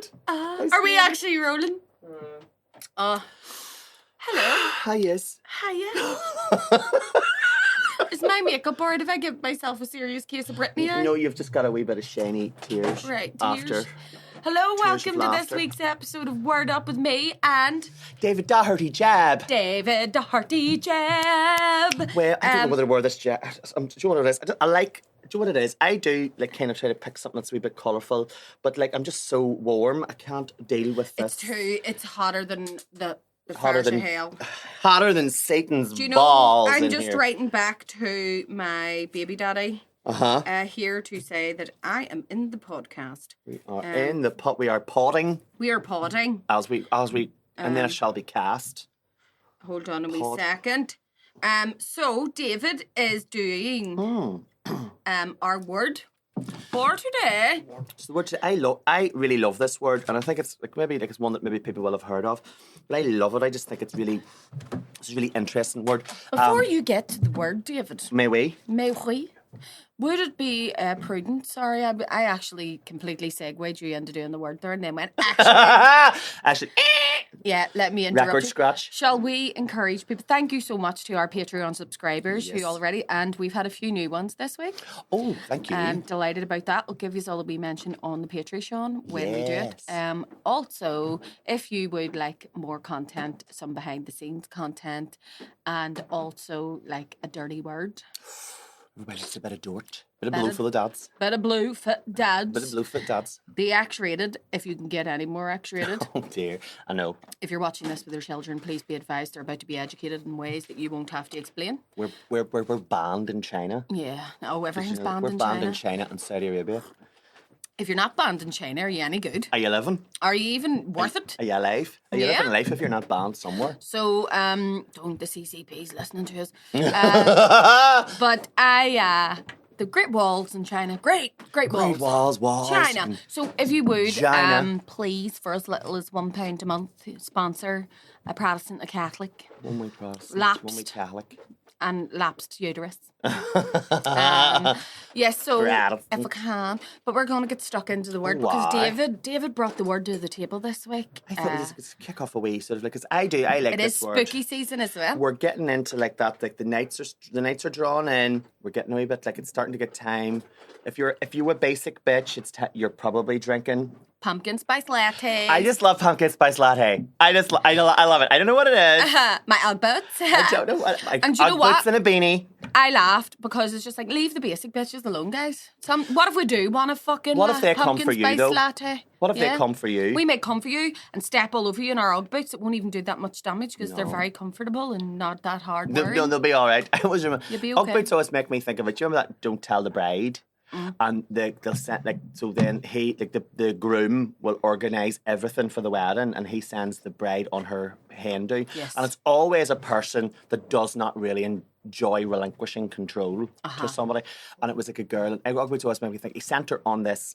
David. Are we actually rolling? Hello. Hi, yes. Hiya. Is my makeup alright if I give myself a serious case of Britney? No, you've just got a wee bit of shiny tears. Right, After. tears. Hello, welcome to laughter. this week's episode of Word Up with me and David Doherty-Jebb. David Doherty-Jebb. Well, I don't know whether to wear this jab. Do you know what it is? Do you know what it is? I do like kind of try to pick something that's a wee bit colourful, but like I'm just so warm, I can't deal with this. It's hotter than the Hotter fires than of hell. Hotter than Satan's Do you know, balls. I'm in just here. writing back to my baby daddy here to say that I am in the podcast. We are in the pot. We are potting We are podding. as we, and then it shall be cast. Hold on a wee Pod. second. So David is doing our word for today. So the word I really love this word, and I think it's it's one that maybe people will have heard of, but I love it. I just think it's a really interesting word. Before you get to the word, David, May we? would it be prudent? Sorry, I actually completely segued you into doing the word there, and then went actually. Actually, Yeah, let me interrupt record you. scratch. Shall we encourage people? Thank you so much to our Patreon subscribers Yes. who already, and we've had a few new ones this week. Oh, thank you. I'm delighted about that. I'll give you all a wee mention on the Patreon when we do it. Yes. Also, if you would like more content, some behind the scenes content, and also like a dirty word, Well, it's a bit of dirt. Bit of blue for the dads. bit of blue fit dads, Bit of blue for the dads. be X-rated if you can get any more X-rated. Oh dear, I know. If you're watching this with your children, please be advised they're about to be educated in ways that you won't have to explain. We're banned in China. Yeah, no, everything's banned We're in banned China. in China and Saudi Arabia. If you're not banned in China, are you any good? Are you living? Are you even worth it? Are you alive? Are you Yeah. living life if you're not banned somewhere? So, don't the CCP's listening to us. But the Great Walls in China, great walls. Great walls. China. and So if you would, China. please, for as little as £1 a month, sponsor a Protestant, a Catholic, One week Protestant, Lapsed. 1 week Catholic. and lapsed uterus. Yes, so Protestant. if I can, but we're going to get stuck into the word Why? because David brought the word to the table this week. I thought it was kick off a wee sort of like, because I like It is this word. spooky season as well. We're getting into like that, like the nights are drawn in. We're getting a wee bit like it's starting to get time. If you're a basic bitch, you're probably drinking. Pumpkin spice latte. I just love pumpkin spice latte. I love it. I don't know what it is. My Ugg boots. I don't know what. And do you know what? Boots and a beanie. I laughed because it's just like, leave the basic bitches alone, guys. What if we do want a fucking What if they come pumpkin for you, spice though? latte? What if they come for you? We may come for you and step all over you in our Ugg boots. It won't even do that much damage because they're very comfortable and not that hard wearing. They'll be all right. I always remember. You'll be Ugg okay. boots always make me think of it. Do you remember that? Don't tell the bride. And they'll send so then the groom will organise everything for the wedding and he sends the bride on her hen do. Yes. And it's always a person that does not really enjoy relinquishing control to somebody. And it was like a girl, and Ugg boots always make me think he sent her on this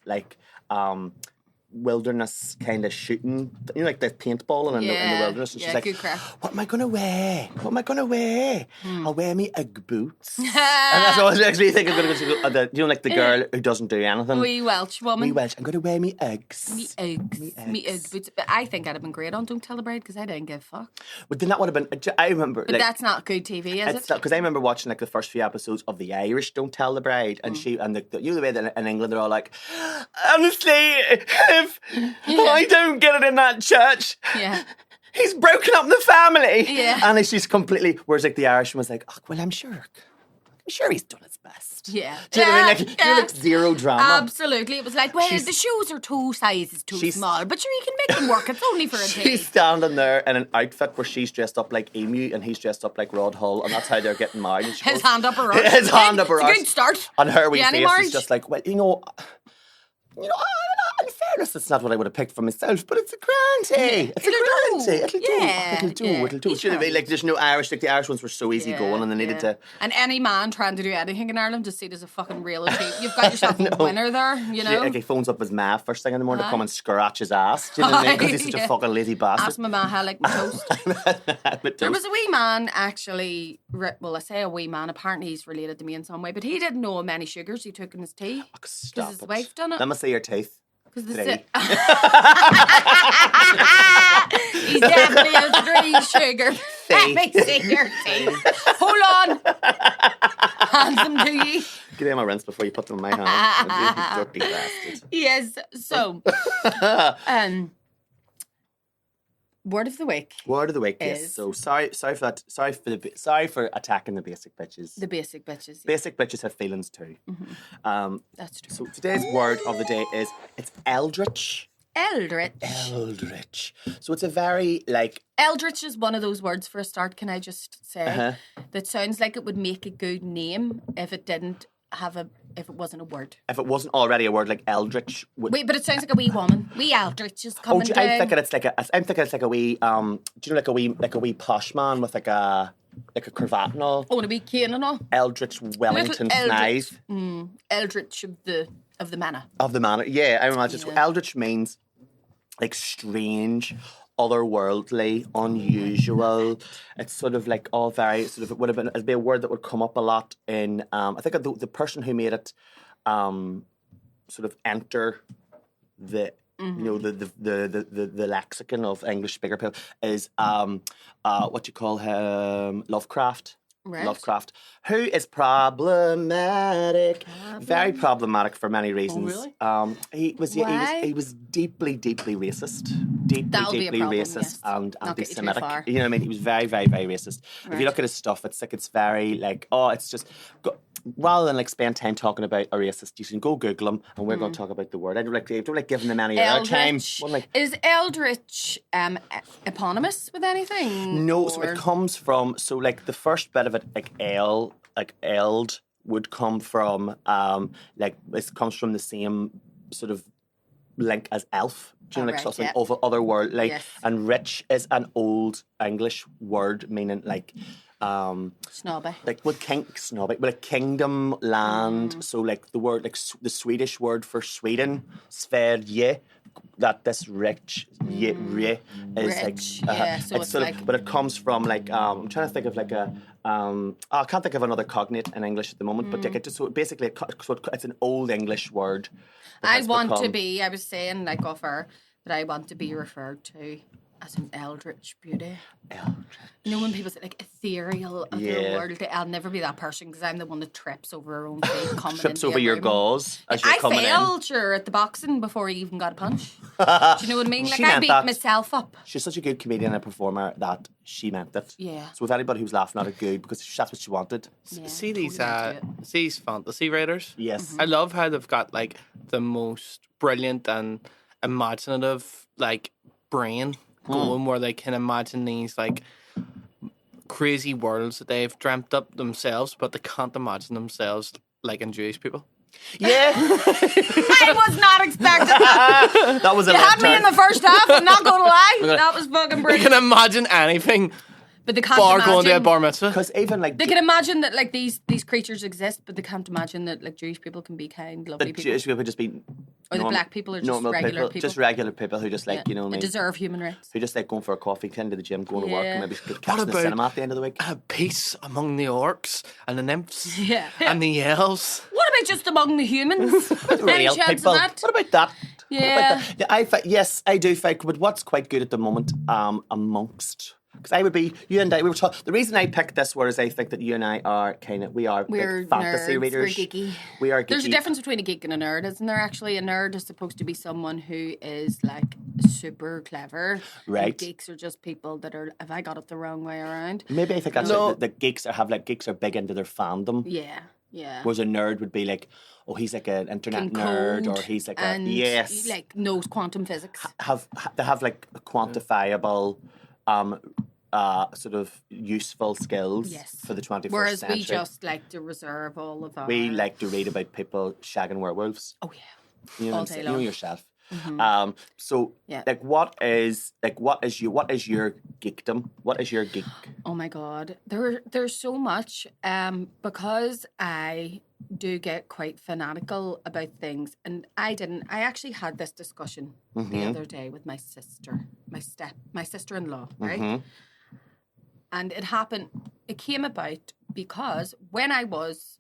wilderness kind of shooting, like the paintballing in the wilderness. And she's like, good crack. what am I going to wear? I'll wear me Ugg boots. And that's what I was actually thinking. I'm going to go to the like the girl who doesn't do anything. Wee Welsh woman. Wee Welsh. I'm going to wear me Uggs. Me Ugg boots. But I think I'd have been great on Don't Tell the Bride because I didn't give a fuck. But then that would have been, I remember. But that's not good TV, is it? Because I remember watching like the first few episodes of the Irish Don't Tell the Bride, and the way that in England they're all like, honestly, if I don't get it in that church, Yeah. he's broken up the family. Yeah. And it's just completely, whereas like the Irishman was like, oh, well, I'm sure he's done his best. Yeah. Do you know what I mean? Like, you're like zero drama. Absolutely. It was like, well, the shoes are 2 sizes too small, but sure, you can make them work. It's only for a day. She's standing there in an outfit where she's dressed up like Emu and he's dressed up like Rod Hull, and that's how they're getting married. And she His goes, hand up her arse. His hand up her It's a arse. good start. And her wee Yeah, any face marriage? is just like, well, in fairness, it's not what I would have picked for myself, but it's a granty. It's a granty. It'll do. It'll do. Should have been like there's no Irish. Like the Irish ones were so easy going, and they needed to. And any man trying to do anything in Ireland just see it as a fucking real achievement. You've got yourself a winner there, you know. Like he phones up his ma first thing in the morning to come and scratch his ass. Do you know what I mean? Because he's such a fucking lazy bastard. Ask my ma how I like my toast. There was a wee man actually. Well, I say a wee man. Apparently, he's related to me in some way, but he didn't know how many sugars he took in his tea. Stop his wife done it. Let me see your teeth. 'Cause Three. He's definitely a 3 sugar. Let me see your teeth. Hold on. Hands them to you. Give them a rinse before you put them in my hand. You dirty bastard. Yes. So, word of the week. Word of the week. Yes. So sorry for that. Sorry for attacking the basic bitches. The basic bitches. Basic bitches have feelings too. That's true. So today's word of the day is Eldritch. Eldritch. Eldritch. So it's a very like Eldritch is one of those words for a start. Can I just say that sounds like it would make a good name if it didn't have if it wasn't a word. If it wasn't already a word like Eldritch. Wait, but it sounds like a wee woman. Wee Eldritch is coming down. I'm thinking it's like a wee do you know like a wee posh man with like a cravat and all. Oh, and a wee cane and all. Eldritch Wellington Smythe. Eldritch of the manor. Of the manor. Yeah, I imagine. So Eldritch means like strange, otherworldly, unusual. It's sort of like all very sort of it'd be a word that would come up a lot in I think the person who made it sort of enter the the lexicon of English speaker people is what you call him Lovecraft. Right. Lovecraft, who is problematic, very problematic for many reasons. Oh, really? He was deeply racist, deeply racist and anti-Semitic. You know what I mean? He was very racist. Right. If you look at his stuff, it's very like it's just. Rather than like spend time talking about a racist, you can go Google him, and we're going to talk about the word. I don't like giving them any airtime. Is Eldritch eponymous with anything? No, so it comes from like the first bit of it, like eld would come from it comes from the same sort of link as elf. Do you know, like something of otherworldly? Yes. And rich is an old English word meaning like. Snobby. Like snobby, but a kingdom, land. So like the word, like the Swedish word for Sweden, Sverige, that this rich, is rich, like, so it's sort like, of, but it comes from like, I'm trying to think of like I can't think of another cognate in English at the moment, but like so basically it's an old English word. I was saying like off air that I want to be referred to as an eldritch beauty. Eldritch. You know when people say like ethereal otherworldly, I'll never be that person because I'm the one that trips over her own feet. Trips over your gauze as you're coming in. I failed at the boxing before you even got a punch. Do you know what I mean? Like I beat myself up. She's such a good comedian and performer that she meant it. Yeah. So if anybody who's laughing at it, good because that's what she wanted. Yeah, see these fantasy writers? Yes. I love how they've got like the most brilliant and imaginative like brain going where they can imagine these like crazy worlds that they've dreamt up themselves, but they can't imagine themselves like in Jewish people. Yeah. I was not expecting that. That was a You had me in the first half, I'm not going to lie. That was fucking brilliant. They can imagine anything. But they can't going to a bar mitzvah. Because even like they can imagine that like these creatures exist, but they can't imagine that like Jewish people can be kind, lovely people. Jewish people just be or the black people are just regular people. Just regular people who just like, you know what I mean? They deserve human rights. Who just like going for a coffee, going to the gym, going to work, and maybe catching the cinema at the end of the week. Peace among the orcs and the nymphs and the elves. What about just among the humans? Real people. What about that? Yeah. Yes, I do think, but what's quite good at the moment amongst... Because I would be, you and I, we were talking, the reason I picked this word is I think that you and I are we're fantasy nerds, readers. We're geeky. We are geeky. There's a difference between a geek and a nerd, isn't there? Actually, a nerd is supposed to be someone who is like super clever. Right. And geeks are just people that are, have I got it the wrong way around? Maybe I think that's it, the geeks are big into their fandom. Yeah. Yeah. Whereas a nerd would be like, oh, he's like an internet nerd, or he's like like knows quantum physics. They have like quantifiable sort of useful skills for the 21st Whereas century. we just like to reserve all of our... We like to read about people shagging werewolves. Oh yeah. You know, all day long. You know yourself. Mm-hmm. Like what is your geekdom? What is your geek? Oh my god. There's so much because I do get quite fanatical about things, and I actually had this discussion the other day with my sister, my sister-in-law, right? Mm-hmm. And it came about because when I was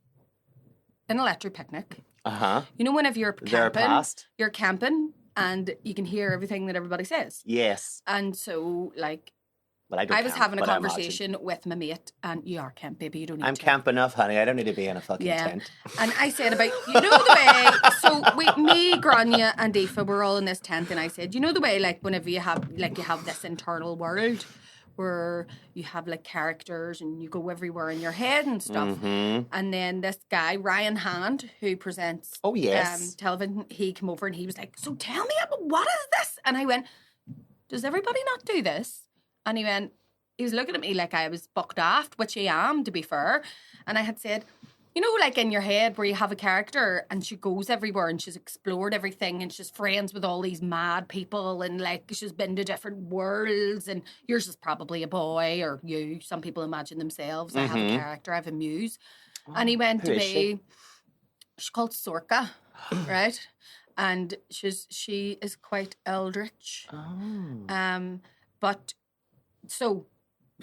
in a electric picnic, you know, whenever you're camping and you can hear everything that everybody says. Yes. And so, like, Well, I was having a conversation with my mate, and you are camp, baby. You don't need I'm to. camp enough, honey. I don't need to be in a fucking tent. And I said about, you know the way, so me, Grania, and Aoife were all in this tent, and I said, you know the way, like, whenever you have this internal world where you have, like, characters and you go everywhere in your head and stuff. Mm-hmm. And then this guy, Ryan Hand, who presents television, he came over and he was like, so tell me, what is this? And I went, does everybody not do this? And he was looking at me like I was bucked aft, which I am, to be fair. And I had said, you know, like in your head where you have a character and she goes everywhere and she's explored everything and she's friends with all these mad people and like she's been to different worlds and yours is probably a boy or you. Some people imagine themselves. I have a character, I have a muse. And he went to me, she's called Sorka, right? And she is quite eldritch. Oh. But so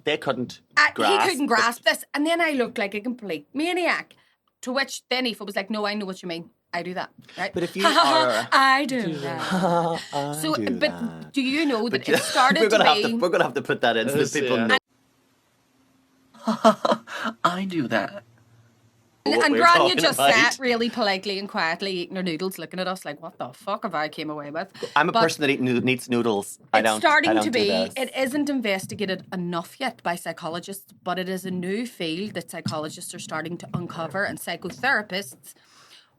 they couldn't he couldn't grasp this. And then I looked like a complete maniac. To which then Aoife was like, no, I know what you mean. I do that, right? But if you are... I do that. Do you know that it started we're gonna to be... We're going to have to put that in so that people know. I do that. And Grania just sat really politely and quietly eating her noodles, looking at us like, what the fuck have I came away with? I'm a person that needs noodles. It's starting to be, it isn't investigated enough yet by psychologists, but it is a new field that psychologists are starting to uncover and psychotherapists,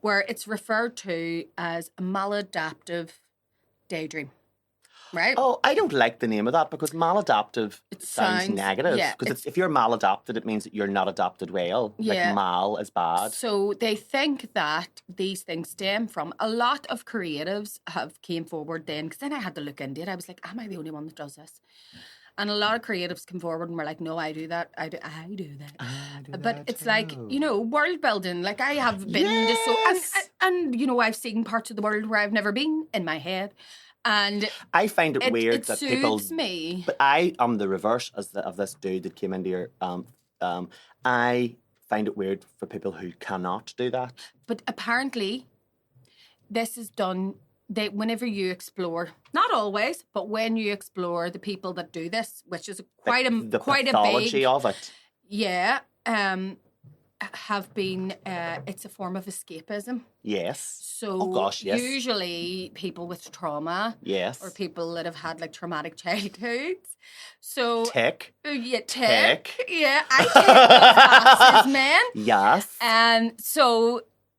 where it's referred to as a maladaptive daydream. Right? Oh, I don't like the name of that because maladaptive sounds negative. Yeah, because if you're maladapted, it means that you're not adapted well. Yeah. Like mal is bad. So they think that these things stem from a lot of creatives have came forward then, because then I had to look into it. I was like, am I the only one that does this? And a lot of creatives come forward and were like, no, I do that. I do that. But it's like, you know, world building. Like I have been to and you know, I've seen parts of the world where I've never been in my head. And I find it weird that people. It soothes me. But I am the reverse of this dude that came into your. I find it weird for people who cannot do that. But apparently, this is done. Whenever you explore, not always, but when you explore the people that do this, which is quite a pathology of it. Yeah. Have been, it's a form of escapism. Yes. So usually people with trauma. Yes. Or people that have had like traumatic childhoods. So tech. Yeah, tech. Yeah, I take classes, man. Yes.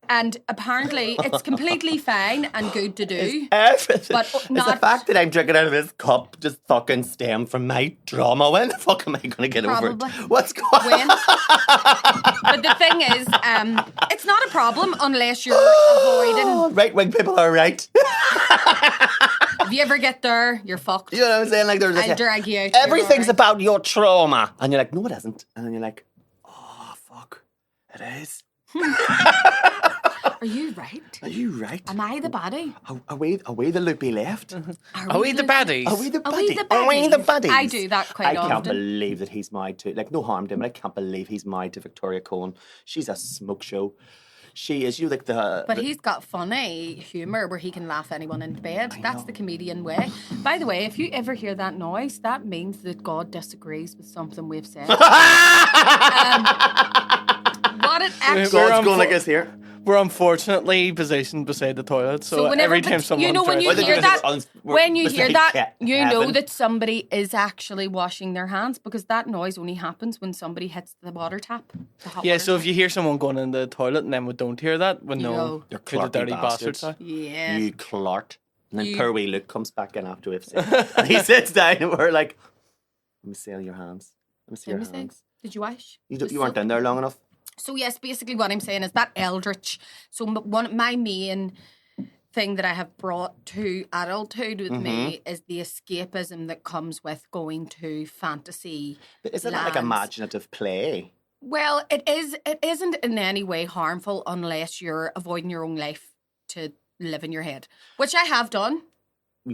And apparently it's completely fine and good to do. Everything. But it's the fact that I'm drinking out of this cup just fucking stem from my trauma. When the fuck am I going to get over it? What's going on? But the thing is, it's not a problem unless you're avoiding. Right-wing people are right. If you ever get there, you're fucked. You know what I'm saying? Like, I'll drag you out. Everything's about your trauma. And you're like, no, it isn't. And then you're like, oh, fuck. It is. Are you right? Are you right? Am I the baddie? Are we the loopy left? Are we the baddies? Are we the baddies? Are we the baddies? I do that quite often. I can't believe that he's married to, like, no harm to him, but I can't believe he's married to Victoria Coen. She's a smoke show. She is, like the... But he's got funny humour where he can laugh anyone into bed. That's the comedian way. By the way, if you ever hear that noise, that means that God disagrees with something we've said. What it actually... God's going like this here. We're unfortunately positioned beside the toilet, so whenever, every time someone you know, when you tries hear to- that, you know that somebody is actually washing their hands, because that noise only happens when somebody hits the water tap. Yeah, so if you hear someone going in the toilet and then we don't hear that, we know you're who the dirty bastards. bastards are. Yeah. You clark. And then poor wee Luke comes back in after we've said it. And he sits down and we're like, let me see your hands. Let me see your hands. Did you wash? You weren't in there long enough. So yes, basically what I'm saying is that Eldritch. So my main thing that I have brought to adulthood with me is the escapism that comes with going to fantasy. But isn't that like imaginative play? Well, it is. It isn't in any way harmful unless you're avoiding your own life to live in your head, which I have done.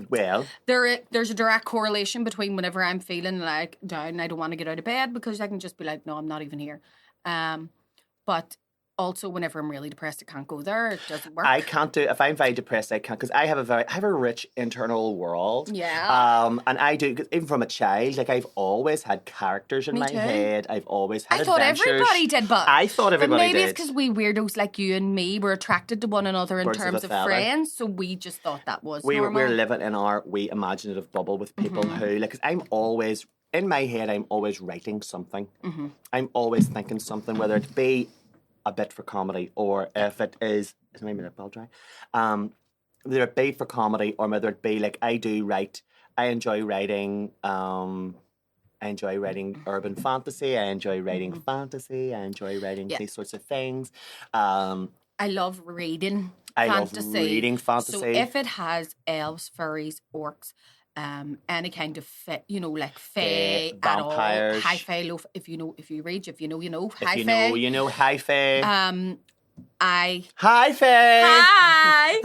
Well, there's a direct correlation between whenever I'm feeling like down, I don't want to get out of bed, because I can just be like, no, I'm not even here. But also, whenever I'm really depressed, I can't go there. It doesn't work. I can't do. If I'm very depressed, I can't because I have a rich internal world. Yeah. And I do 'cause even from a child. Like I've always had characters in Me my too. head. I've always had I thought adventures. everybody did, but I thought everybody maybe did. it's because we weirdos like you and me were attracted to one another in Birds of terms a of feather. friends, so we just thought that was We're normal. living in our wee imaginative bubble with people who like. Cause I'm always in my head. I'm always writing something. I'm always thinking something, whether it be a bit for comedy or if it is my minute bell dry. Whether it be for comedy or whether it be like I do write. I enjoy writing. I enjoy writing urban fantasy. I enjoy writing fantasy. I enjoy writing these sorts of things. I love reading I fantasy. love reading fantasy. So if it has elves, furries, orcs, any kind of like fae, at all, vampires. hi-fi, low. If you read, if you know, If hi-fi. you know, you know. Hi, Faye. Hi, Faye.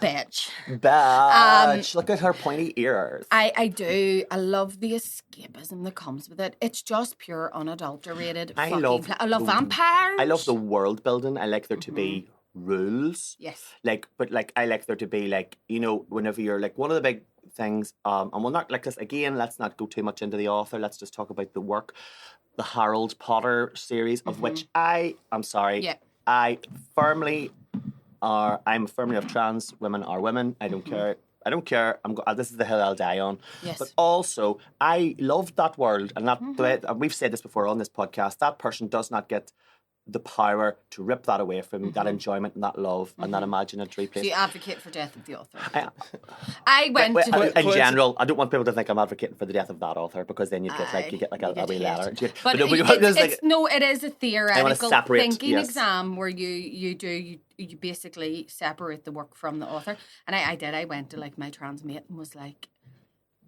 bitch. Bitch. Look at her pointy ears. I do. I love the escapism that comes with it. It's just pure, unadulterated. I love vampires. I love the world building. I like there to be rules. Yes. But I like there to be whenever you're like one of the big things. And we'll not like this again. Let's not go too much into the author. Let's just talk about the work. The Harold Potter series, of which I'm sorry. Yeah. I'm firmly of trans women are women. I don't care. I don't care. This is the hill I'll die on. Yes. But also, I loved that world, and that we've said this before on this podcast. That person does not get the power to rip that away from me, that enjoyment and that love and that imaginary place. So you advocate for death of the author. I went to... In general, I don't want people to think I'm advocating for the death of that author because then you get a wee letter. But it is a theoretical thinking yes. exam where you basically separate the work from the author. And I did. I went to like my trans mate and was like,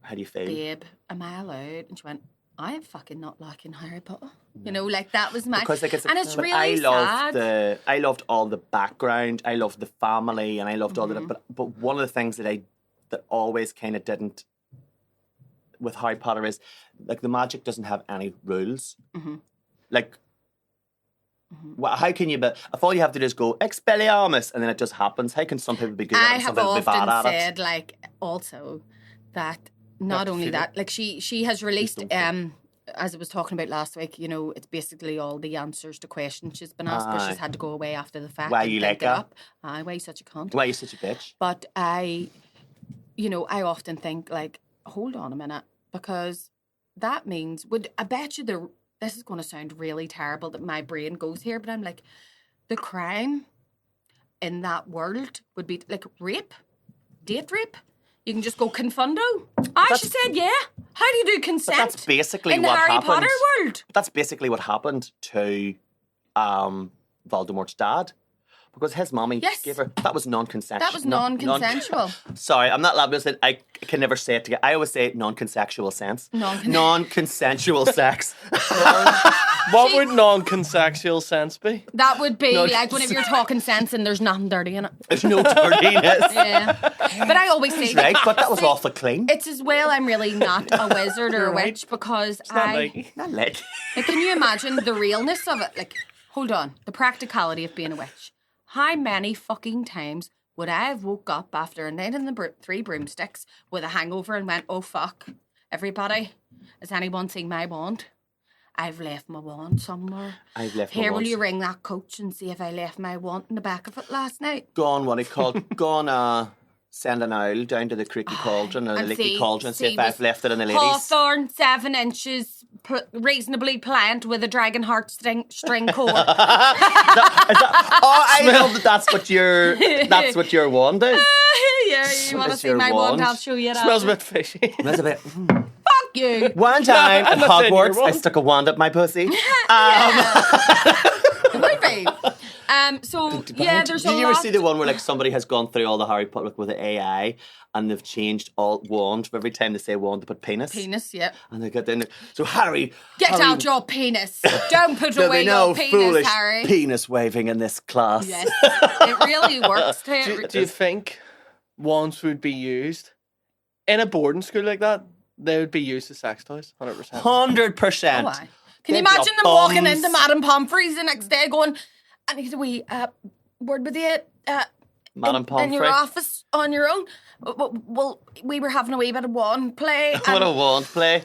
how do you feel? Babe, am I allowed? And she went, I am fucking not liking Harry Potter. You know, like that was my... Because, and it's really sad. I loved all the background. I loved the family and I loved all that. But one of the things that always kind of didn't with Harry Potter is like the magic doesn't have any rules. Like, how can you... If all you have to do is go, Expelliarmus, and then it just happens, how can some people be good at it and some people be bad at it? I have often said, like, also that... Not only that, like she has released, as I was talking about last week, you know, it's basically all the answers to questions she's been asked, but she's had to go away after the fact. Why you like that? Why are you such a cunt? Why are you such a bitch? But I often think, like, hold on a minute, because that means, I bet you this is going to sound really terrible that my brain goes here, but I'm like, the crime in that world would be like rape, date rape. You can just go confundo. She said, yeah. How do you do consent? That's basically in the what Harry happened. Potter world. That's basically what happened to Voldemort's dad. Because his mommy gave her... That was non-consensual. That was non-consensual. Sorry, I'm not allowed to say... I can never say it together. I always say non-consensual sense. Non-consensual sex. What would non-consensual sense be? That would be like whenever you're talking sense and there's nothing dirty in it. There's no dirtiness. Yeah. But I always say... Right, but that was awful clean. It's as well I'm really not a wizard or a witch because Not like... Like, can you imagine the realness of it? Like, hold on. The practicality of being a witch. How many fucking times would I have woke up after a night in the 3 broomsticks with a hangover and went, oh fuck, everybody, has anyone seen my wand? I've left my wand somewhere. Here, will you ring that coach and see if I left my wand in the back of it last night? Go on, send an owl down to the creaky cauldron and the leaky cauldron and see if I've left it in the ladies. Hawthorn, 7 inches, reasonably pliant with a dragon heart string core. I love that's what your wand is. Yeah, you want to see my wand? I'll show you that. Smells a bit fishy. Smells a bit... Fuck you. One time at Hogwarts, I stuck a wand up my pussy. There's a lot. Did you ever see the one where like somebody has gone through all the Harry Potter with the AI and they've changed all wand? Every time they say wand, they put penis. Penis, yeah. And they get in. So Harry, out your penis. Don't put away your penis, foolish Harry. Penis waving in this class. Yes, it really works. Do you think wands would be used in a boarding school like that? They would be used as sex toys, 100%. 100%. Can you imagine them walking into Madame Pomfrey's the next day going, I need a wee word with you. Madam in your Pomfrey. office on your own. Well, we were having a wee bit of wand play. What a wand play.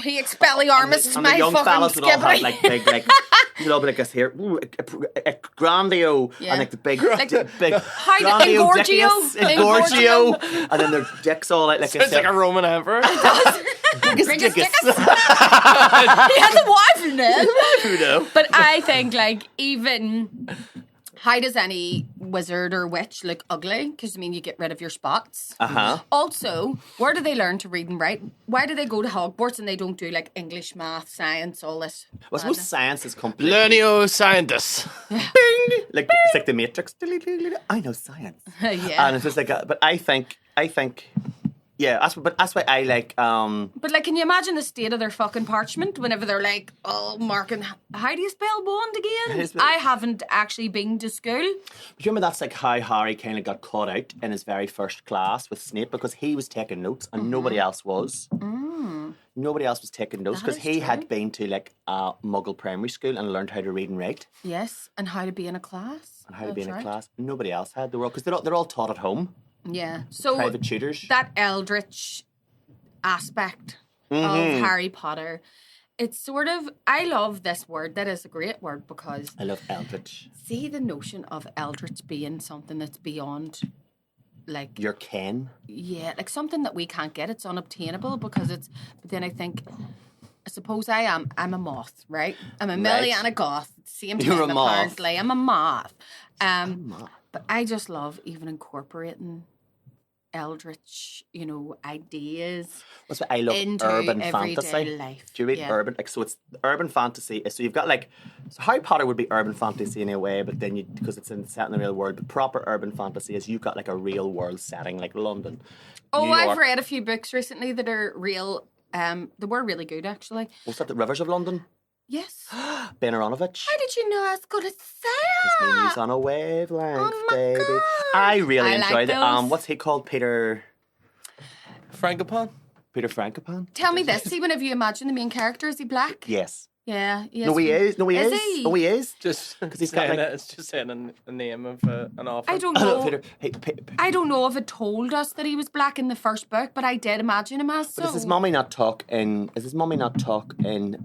He Expelliarmus, And my the young fucking fellas would all have skibbery. like big, like, you know, like this here, a grandio, Yeah. and like the big, Like, big how the grandio Engorgio. dickius, Engorgio, and then their dicks all like It's like a Roman emperor. Ringus Dickus. He has a wife in it. Who know? But I think, like, even how does any wizard or witch look ugly? Because, I mean, you get rid of your spots. Also, where do they learn to read and write? Why do they go to Hogwarts and they don't do, like, English, math, science, all this? Well, I suppose science is completely Learnio scientist. Bing! Like it's like the Matrix. I know science. Yeah. And it's just like, but I think, yeah. That's why I like. But, like, can you imagine the state of their fucking parchment whenever they're like, oh, marking, how do you spell wand again? I haven't actually been to school. Do you remember that's like how Harry kind of got caught out in his very first class with Snape because he was taking notes and nobody else was. Nobody else was taking notes That because is he true. had been to like a Muggle primary school and learned how to read and write Yes, and how to be in a class. and how to be in That's a right. class. Nobody else had the world because they're all taught at home, Yeah. So private tutors. that Eldritch aspect of Harry Potter, it's sort of, I love this word. That is a great word because I love Eldritch. see the notion of Eldritch being something that's beyond, like, Your ken. yeah, like something that we can't get. It's unobtainable because it's, but then I think, I suppose I'm a moth, right? I'm a Millie and a goth. Same You're time, a moth. apparently. I'm a moth. But I just love even incorporating Eldritch, you know, ideas That's why I love into urban everyday fantasy. life. Do you read Yeah. urban? Like, so it's urban fantasy. So you've got like, so Harry Potter would be urban fantasy in a way, but then because it's set in the real world. But proper urban fantasy is you've got like a real world setting, like London. Oh, New I've York. read a few books recently that are real. They were really good, actually. What's that? The Rivers of London. Yes. How Ben Aronovich. did you know I was going to say His that? knees on a wavelength, Oh my baby. God. I really I like enjoyed it. those. What's he called? Peter Frankopan. Frankopan. Tell me this. See, whenever you imagine the main character, is he black? Yes. Yeah. No, he is. No, he is. Is he? Oh, he is. Just 'Cause he's got, saying like- it. It's just saying a name of an author. I don't know. Peter. Hey, I don't know if it told us that he was black in the first book, but I did imagine him as so. But does his mommy not talk in? Is his mommy not talk in?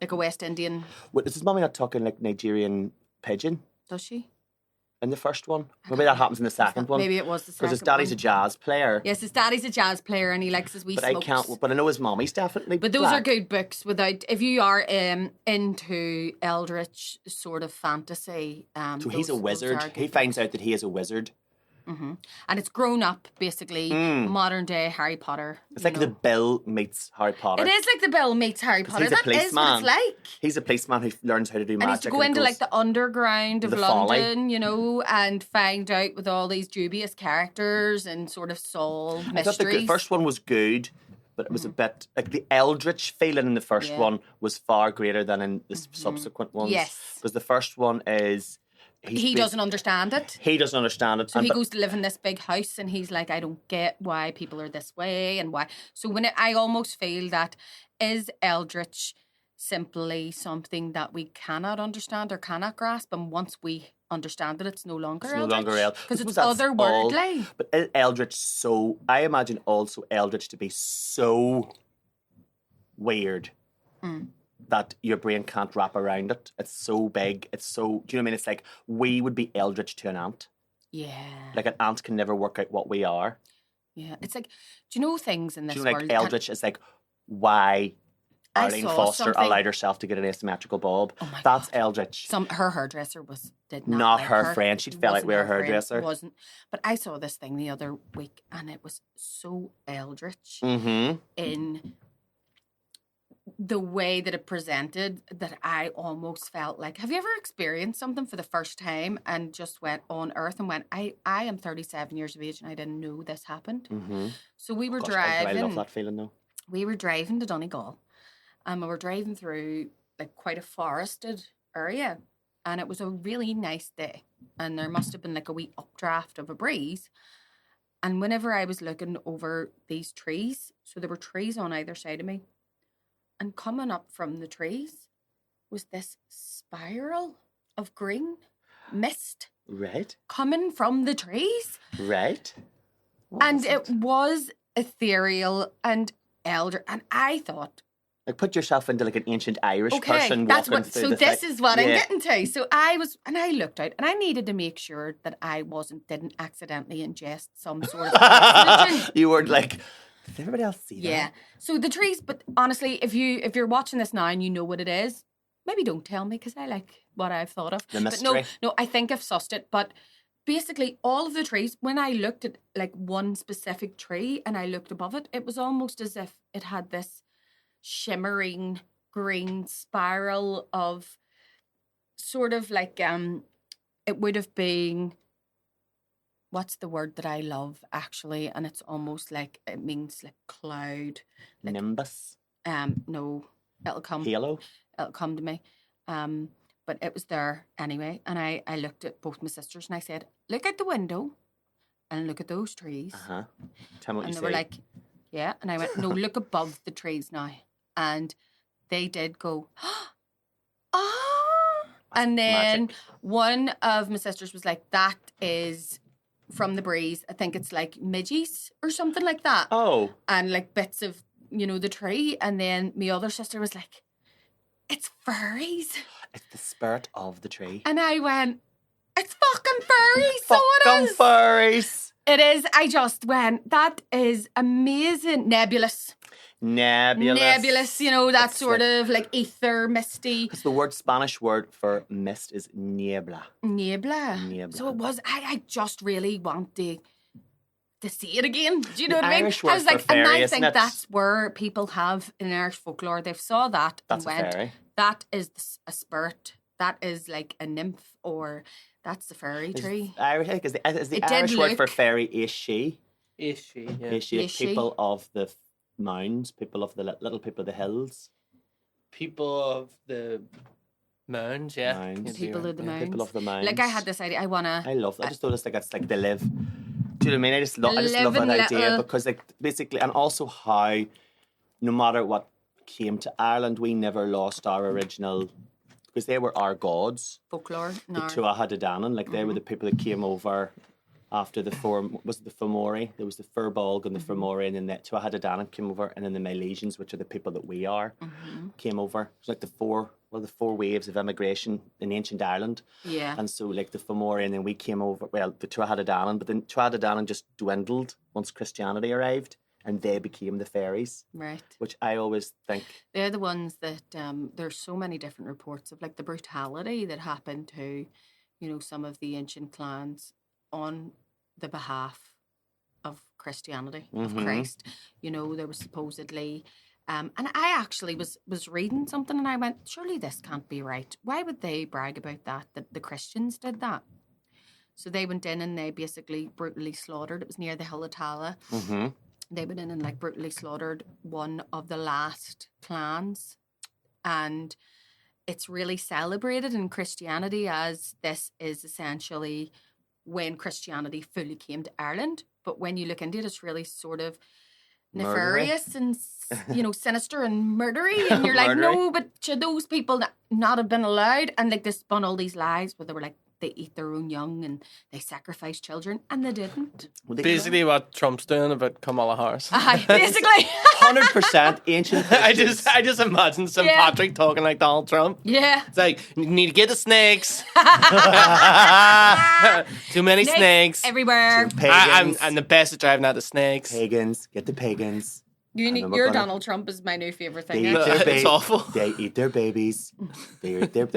Like a West Indian, What, is his mommy not talking like Nigerian pidgin does she? in the first one? Maybe that happens in the second one. Maybe it was the second because his daddy's a one. jazz player. Yes, his daddy's a jazz player and he likes his wee but smokes. I can't. But I know his mommy's definitely. But those black. are good books. Without, if you are into Eldritch sort of fantasy, So he's a those wizard. are good He finds out that he is a wizard. and it's grown up, basically modern day Harry Potter. It's you like the know. Bill meets Harry Potter. It is like the Bill meets Harry Potter. he's a That is what it's policeman. like. He's a policeman who learns how to do And he's magic. to go into goes- like the underground of The folly. London, you know, and find out with all these dubious characters and sort of solve I thought mysteries. the first one was good, but it was a bit like the Eldritch feeling in the first Yeah. one was far greater than in the subsequent ones. Yes. Because the first one is he doesn't understand it. He doesn't understand it. So and he but- goes to live in this big house and he's like, I don't get why people are this way and why. So I almost feel that is Eldritch simply something that we cannot understand or cannot grasp, and once we understand it, it's no longer It's no longer Eldritch. because it's That's all. otherworldly. But Eldritch, so I imagine also Eldritch to be so weird that your brain can't wrap around it. It's so big. It's so. Do you know what I mean? It's like we would be Eldritch to an ant. Yeah, Like an ant can never work out what we are. yeah. It's like, do you know things in this Do you know, world? like Eldritch is like why I Arlene saw Foster something- allowed herself to get an asymmetrical bulb. Oh my That's God. Eldritch. Her hairdresser did not Not like her friend. She'd fell out Wasn't with her friend, hairdresser. Wasn't. But I saw this thing the other week, and it was so Eldritch Mm-hmm. in the way that it presented that I almost felt like, have you ever experienced something for the first time and just went on earth and went, I am 37 years of age and I didn't know this happened. Mm-hmm. So we were I driving. love that feeling though. We were driving to Donegal and we were driving through like quite a forested area, and it was a really nice day, and there must have been like a wee updraft of a breeze. And whenever I was looking over these trees, so there were trees on either side of me, and coming up from the trees was this spiral of green mist Right. coming from the trees. Right. What And was it was ethereal and elder. And I thought, Like, put yourself into like an ancient Irish okay, person that's walking what. through So the this is what I'm Yeah. getting to. So I looked out, and I needed to make sure that I didn't accidentally ingest some sort of carcinogen. You were like, did everybody else see Yeah. that? So the trees, but honestly, if you're watching this now and you know what it is, maybe don't tell me because I like what I've thought of. The But no, mystery. I think I've sussed it. But basically, all of the trees, when I looked at like one specific tree and I looked above it, it was almost as if it had this shimmering green spiral of sort of like it would have been, what's the word that I love actually, and it's almost like it means like cloud, like Nimbus. no, it'll come Halo. to me, but it was there anyway. And I looked at both my sisters and I said, look out the window and look at those trees. Uh-huh. Tell me what And you they were see. like, yeah. And I went, no, look above the trees now. And they did go, ah. And then magic. one of my sisters was like, that is from the breeze. I think it's like midges or something like that. Oh. And like bits of, the tree. And then my other sister was like, it's fairies. It's the spirit of the tree. And I went, it's fucking fairies. So it Fucking is. furries. It is. I just went, that is amazing. Nebulous, Nebulous. that It's sort like- of like ether, misty. Because the Spanish word for mist is niebla. Niebla. Niebla. So it was, I just really want to see it again. Do you know The what I mean? Irish I word was for like, fairy, and I isn't think it? that's where people have in Irish folklore, they've saw that That's a and went, fairy. that is a spirit. That is like a nymph, or that's the fairy Is tree. Irish, is the It did Irish word for look- fairy is she? Is she? Yeah. Is she? Like Is she? people of the mounds, people of the little people of the hills. People of the mounds, yeah. Mounds. You'd be People right, of the yeah. mounds. People of the mounds. Like I had this idea, I wanna. I love that. I just thought it's like they live. Do you know what I mean? I just love Living that idea little- because like basically, and also how no matter what came to Ireland, we never lost our original because they were our gods. Folklore. The No. Tuatha De Danann, like they were the people that came over after the Fomori. There was the Firbolg and the Fomori, and then the Tuatha De Danann came over, and then the Milesians, which are the people that we are, came over. It's like the four waves of immigration in ancient Ireland. Yeah. And so like the Fomori, and then we came over, well, the Tuatha De Danann, but then Tuatha De Danann just dwindled once Christianity arrived, and they became the fairies, Right. which I always think, They're the ones that there's so many different reports of like the brutality that happened to, some of the ancient clans on the behalf of Christianity, of Mhm. Christ. There was supposedly, and I actually was reading something and I went, surely this can't be right. Why would they brag about that the Christians did that? So they went in and they basically brutally slaughtered. It was near the Hill of Tala. They went in and like brutally slaughtered one of the last clans, and it's really celebrated in Christianity as this is essentially when Christianity fully came to Ireland. But when you look into it, it's really sort of Murdery. nefarious and sinister and murdery, and you're like, Murdery. no, but should those people not have been allowed? And like they spun all these lies where they were like they eat their own young and they sacrifice children, and they didn't. well, they Basically, what Trump's doing about Kamala Harris. Basically. 100% ancient I Christians. just imagine St. Yeah. Patrick talking like Donald Trump. Yeah. It's like, you need to get the snakes. Too many snakes. Everywhere. Pagans. I'm the best at driving out the snakes. Pagans. Get the pagans. Your Donald Trump is my new favourite They thing. eat their It's awful. They eat their babies. They eat their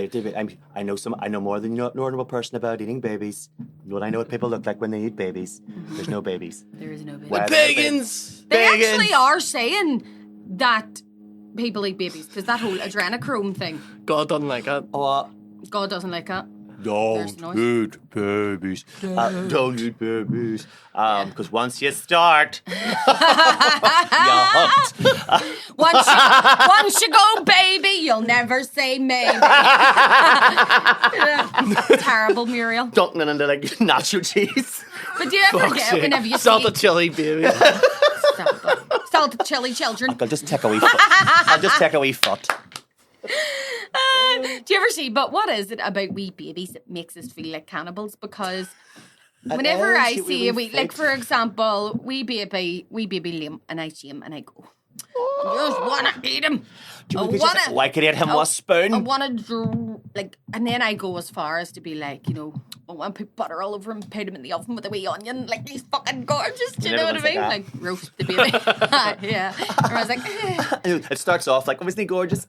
I know more than a normal person about eating babies. I know what people look like when they eat babies. There's no babies. There is no baby. Why- Pagans! They Pagans! actually are saying that people eat babies because that whole adrenochrome thing. God doesn't like that. Oh, God doesn't like that. There's don't noise. eat babies. Don't eat babies. Because once you start, you're hooked. Once you go, baby, you'll never say maybe. Terrible, Muriel. Dunking it into like nacho cheese. But do you ever Fuck's get sake. whenever you Salted see chili, baby. salted chili children? I'll just take a wee foot. I'll just take a wee foot. Do Do you ever see? But what is it about wee babies that makes us feel like cannibals? Because whenever I see a wee, like for example, wee baby Liam, and I see him and I go, I just want to eat him. I could eat him with a spoon. I want to, and then I go as far as to be like, I want to put butter all over him, put him in the oven with a wee onion, like he's fucking gorgeous. Do you know what I mean? Like roast the baby. Yeah. Or I was like, It starts off like, wasn't he gorgeous?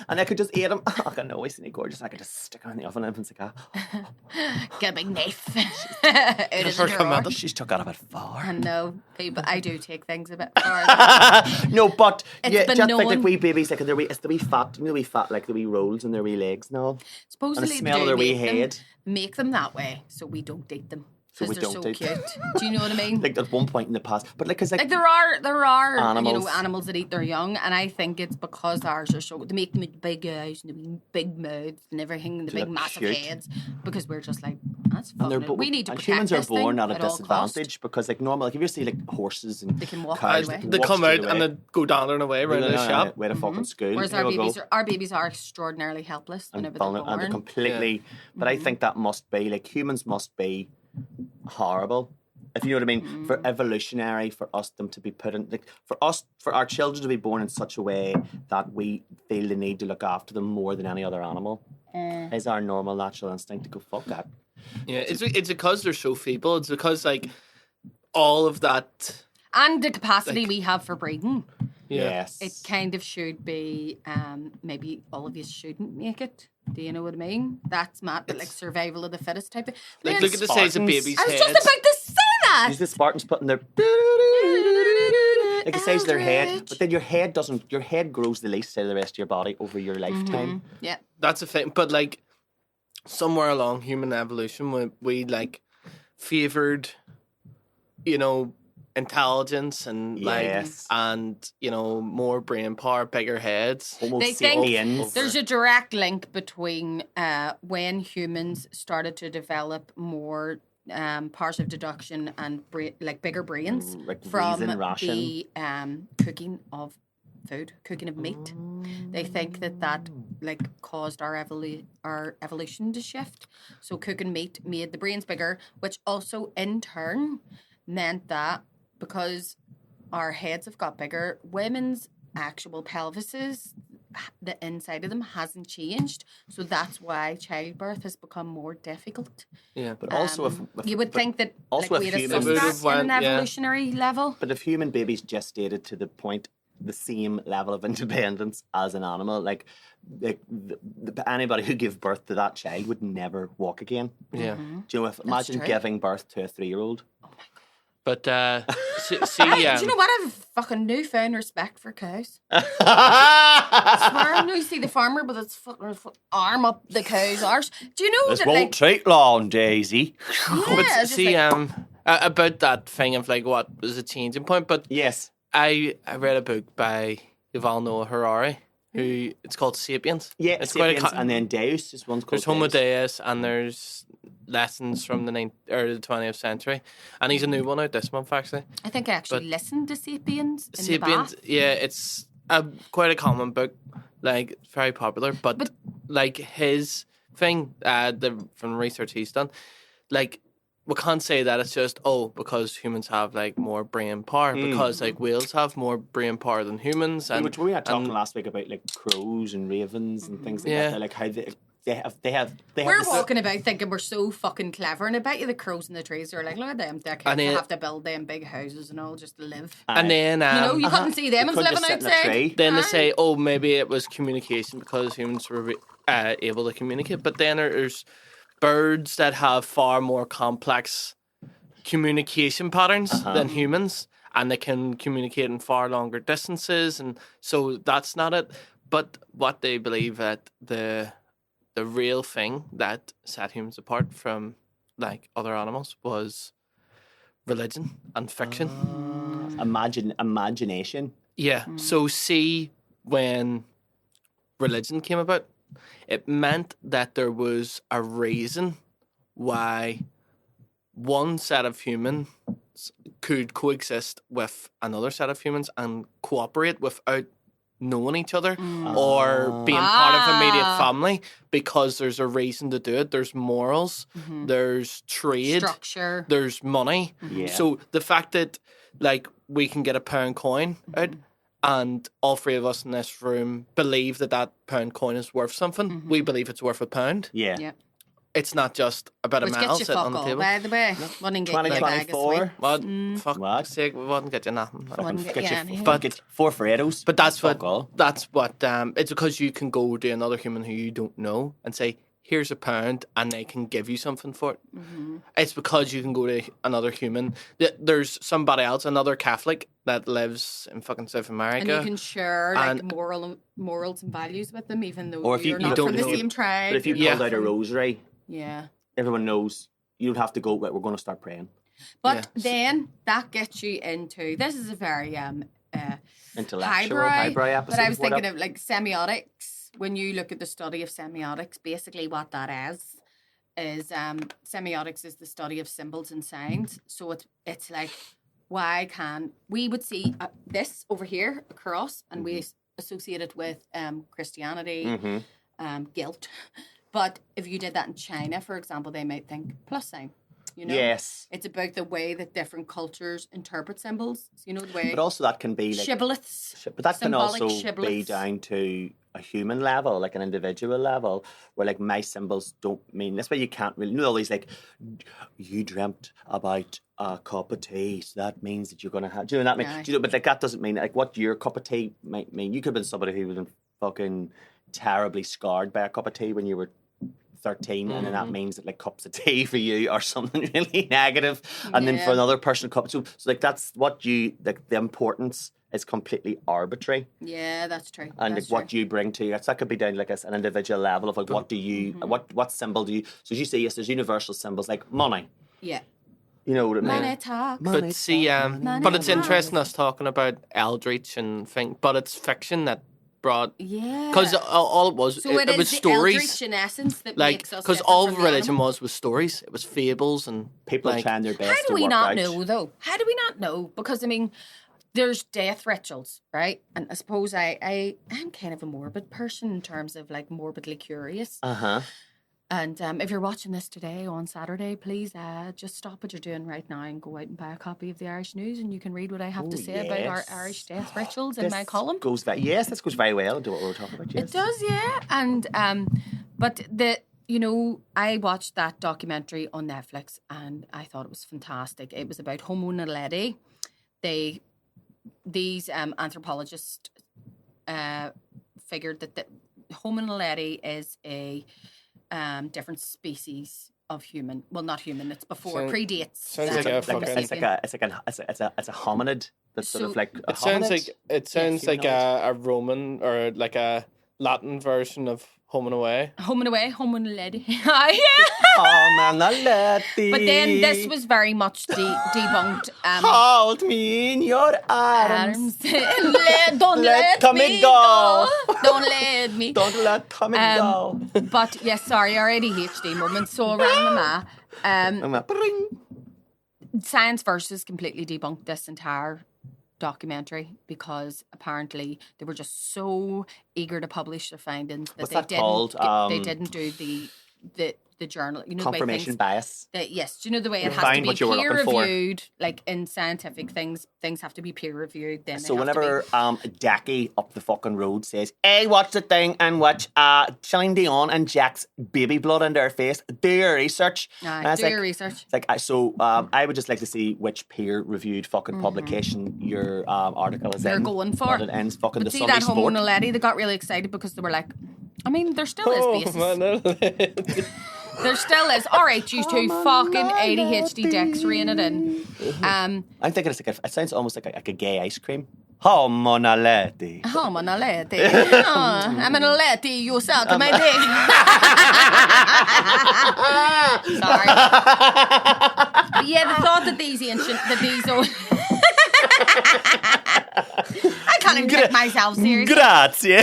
And I could just eat him. I know, wasn't he gorgeous? I could just stick him in the oven and it's like, get a big knife. She's took out a bit far. I know, but I do take things a bit far. No, but it's just like wee babies, like it's the wee fat, like the wee rolls in their wee legs now. Supposedly, and the smell of their wee head. Make them that way so we don't eat them. So Because they're so cute. Do you know what I mean? Like at one point in the past, but like, cause like there are animals. Animals that eat their young, and I think it's because ours are so. They make them with big eyes and the big mouths and everything, and the big massive heads. Because we're just like, that's fucking. We need to protect humans are this born thing at a disadvantage because like normal, like if you see like horses and they can walk cows, away. They come out and they go down and away around the shop. Way to fucking school. Whereas our babies are extraordinarily helpless whenever they're born. And they're completely. But I think that must be like humans must be horrible, if you know what I mean, for evolutionary, for us them to be put in, like for our children to be born in such a way that we feel the need to look after them more than any other animal is our normal natural instinct to go fuck that. Yeah, it's because they're so feeble. It's because like all of that and the capacity we have for breeding. Yes, it kind of should be. Maybe all of you shouldn't make it. Do you know what I mean? That's mad, but like survival of the fittest type of. Like, look at the size of babies' heads. I was just about to say that. Use the Spartans putting their like the size of their head, but then your head doesn't. Your head grows the least out of the rest of your body over your lifetime. Yeah, that's a thing. But like somewhere along human evolution, we like favored, intelligence and more brain power, bigger heads. They think there's a direct link between when humans started to develop more powers of deduction and bigger brains from the cooking of food, cooking of meat. They think that caused our evolution to shift. So cooking meat made the brains bigger, which also in turn meant that because our heads have got bigger, women's actual pelvises, the inside of them hasn't changed. So that's why childbirth has become more difficult. Yeah, but also you would think that also we'd assess that in an evolutionary level. But if human babies gestated to the same level of independence as an animal, like anybody who gave birth to that child would never walk again. Yeah. Do you know? Imagine giving birth to a 3-year-old. Oh my god. But do you know what? I have fucking newfound respect for cows. I swear, I know you see the farmer, but it's fucking arm up the cow's arse. Do you know this that won't take long, Daisy? Yeah, but see, about that thing of like what was a changing point. But yes, I read a book by Yuval Noah Harari. Who it's called Sapiens. Yeah, it's Sapiens, and then Deus is one's called. There's Homo Deus, and there's lessons from the 20th century, and he's a new one out this month actually. I think I actually listened to Sapiens. Yeah, it's quite a common book, like very popular. But like his thing, from the research he's done, like. We can't say that it's just, because humans have, like, more brain power, because, like, whales have more brain power than humans. And we were talking last week about, like, crows and ravens and things like that. Like, how they have we're walking about thinking we're so fucking clever, and I bet you the crows in the trees are like, look at them dickheads, they have to build them big houses and all just to live. And then... you couldn't see them as living outside. Then they say, maybe it was communication because humans were able to communicate. But then there's... birds that have far more complex communication patterns than humans, and they can communicate in far longer distances, and so that's not it. But what they believe that the real thing that set humans apart from like other animals was religion and fiction. Imagination. Yeah. So see, when religion came about, it meant that there was a reason why one set of humans could coexist with another set of humans and cooperate without knowing each other or being part of immediate family because there's a reason to do it. There's morals, there's trade, structure, there's money. Yeah. So the fact that like we can get a pound coin out and all three of us in this room believe that pound coin is worth something. We believe it's worth £1. Yeah. yeah. It's not just a bit of Which metal gets you sitting on fuck the all, table. by the way. Wouldn't get you a bag of 2024. sweet. What? Fuck What? sake, we wouldn't get you nothing. Wouldn't get you anything. But get 4 Freddos. But that's Fuck what all. it's because you can go to another human who you don't know and say, here's £1, and they can give you something for it. It's because you can go to another human. There's somebody else, another Catholic that lives in fucking South America. And you can share like And- morals and values with them, even though Or if you're you not don't from the know- same tribe. But if you you're pulled not out a from- rosary, yeah. everyone knows you don't have to go, right, we're going to start praying. But Yeah. then that gets you into, this is a very Intellectual, highbrow episode. but I was What thinking up? of like semiotics. When you look at the study of semiotics, basically what that is semiotics is the study of symbols and signs. So it's like, why can we would see this over here, a cross, and we associate it with Christianity, guilt. But if you did that in China, for example, they might think plus sign. You know? Yes. It's about the way that different cultures interpret symbols. You know, the way But also that can be like... shibboleths. But that can symbolic also be shibboleths. down to a human level, like an individual level, where like my symbols don't mean... That's why you can't really... You know, all these like, you dreamt about a cup of tea, so that means that you're going to have... Do you know what that means? Aye. Do you know, but like that doesn't mean... Like what your cup of tea might mean. You could have been somebody who was fucking terribly scarred by a cup of tea when you were 13, and then that means that like cups of tea for you are something really negative, and then for Yeah. another person so like that's what you like, the importance is completely arbitrary, Yeah, that's true. and That's like what you bring to you, that could be down to like an individual level of like what do you what symbol do you, so as you say, yes, there's universal symbols like money, Yeah. you know what I mean. Money talks. But see, money but it's talks. interesting us talking about Eldritch and thing, but it's fiction that brought, Yeah. because all it was, So it is was the stories. Eldritch in essence that Like, makes us because different all from the religion animals? was stories. It was fables and People are like, trying their best How to do we work not out. know, though? How do we not know? Because, I mean, there's death rituals, right? And I suppose I'm kind of a morbid person in terms of, like, morbidly curious. And if you're watching this today on Saturday, please just stop what you're doing right now and go out and buy a copy of the Irish News, and you can read what I have to say about our yes. Irish death rituals in my This column. goes this goes very well into what we were talking about. Yes. It does, yeah. And but I watched that documentary on Netflix and I thought it was fantastic. It was about Homo naledi. These anthropologists figured that the Homo naledi is a different species of human. Well, not human. It's before predates. sounds It's like a like fucking- it's a hominid that's sort of So- like a it sounds hominid. like a Roman or like a Latin version of Home and Away. Homo naledi. Yeah. Hominality. But then this was very much debunked. Hold me in your arms. Don't let Tommy me go. go. Don't let me. Don't let Tommy go. But yes, sorry, our ADHD moment. So around the Bring. Science Versus completely debunked this entire documentary because apparently they were just so eager to publish their findings that What's they that didn't. called? They didn't do the journal. You know, the way Confirmation things, bias. yes, do you know the way You it has to find be what you were peer looking for. reviewed? Like in scientific things have to be peer reviewed. Then So they have to be- whenever Jackie up the fucking road says, "Hey, watch the thing and watch Celine Dion and Jack's baby blood in their face, do your research." And it's do your research. It's like I would just like to see which peer-reviewed fucking publication your article is You're in. going for. But it ends fucking But the see Sunday that Homo Sport. naledi, they got really excited because they were like, I mean, there still is basis. There still is. All right, you two fucking ADHD dicks, rein it in. I'm thinking it sounds almost like a gay ice cream. Homonaleti. Homo naledi. I'm an naledi, you suck my dick. Sorry. But yeah, the thought that I can't even take myself seriously. Grazie.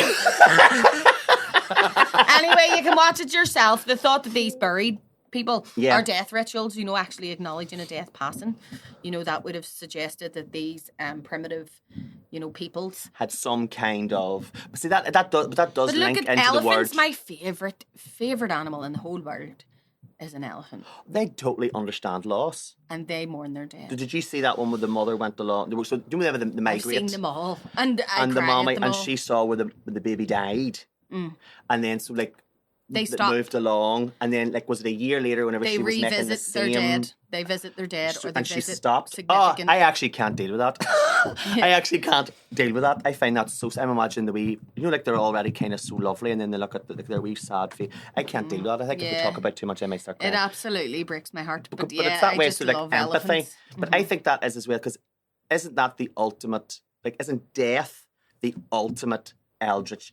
Anyway, you can watch it yourself. The thought that these buried people. Yeah. Our death rituals, you know, actually acknowledging a death passing, you know, that would have suggested that these primitive, you know, peoples had some kind of. But see that does But look link at into the word. elephants. My favorite animal in the whole world is an elephant, They totally understand loss. and they mourn their dead. Did you see that one where the mother went along? So do we have the I've migrate? seen them all, and I And the cry mommy, at them and all. she saw where the baby died, and then so like They it stopped. moved along, and then like was it a year later whenever They she was making the revisit their same, dead. They visit their dead, or they and she visit stopped. Oh, significant. I actually can't deal with that. I actually can't deal with that. I find that so. I'm imagining the wee, you know, like they're already kind of so lovely, and then they look at like their wee sad face. I can't deal with that. I think if we Yeah. talk about too much, I might start crying. It absolutely breaks my heart. But, yeah, it's that I way, just so like love empathy. elephants. But I think that is as well, because isn't that the ultimate? Like, isn't death the ultimate Eldritch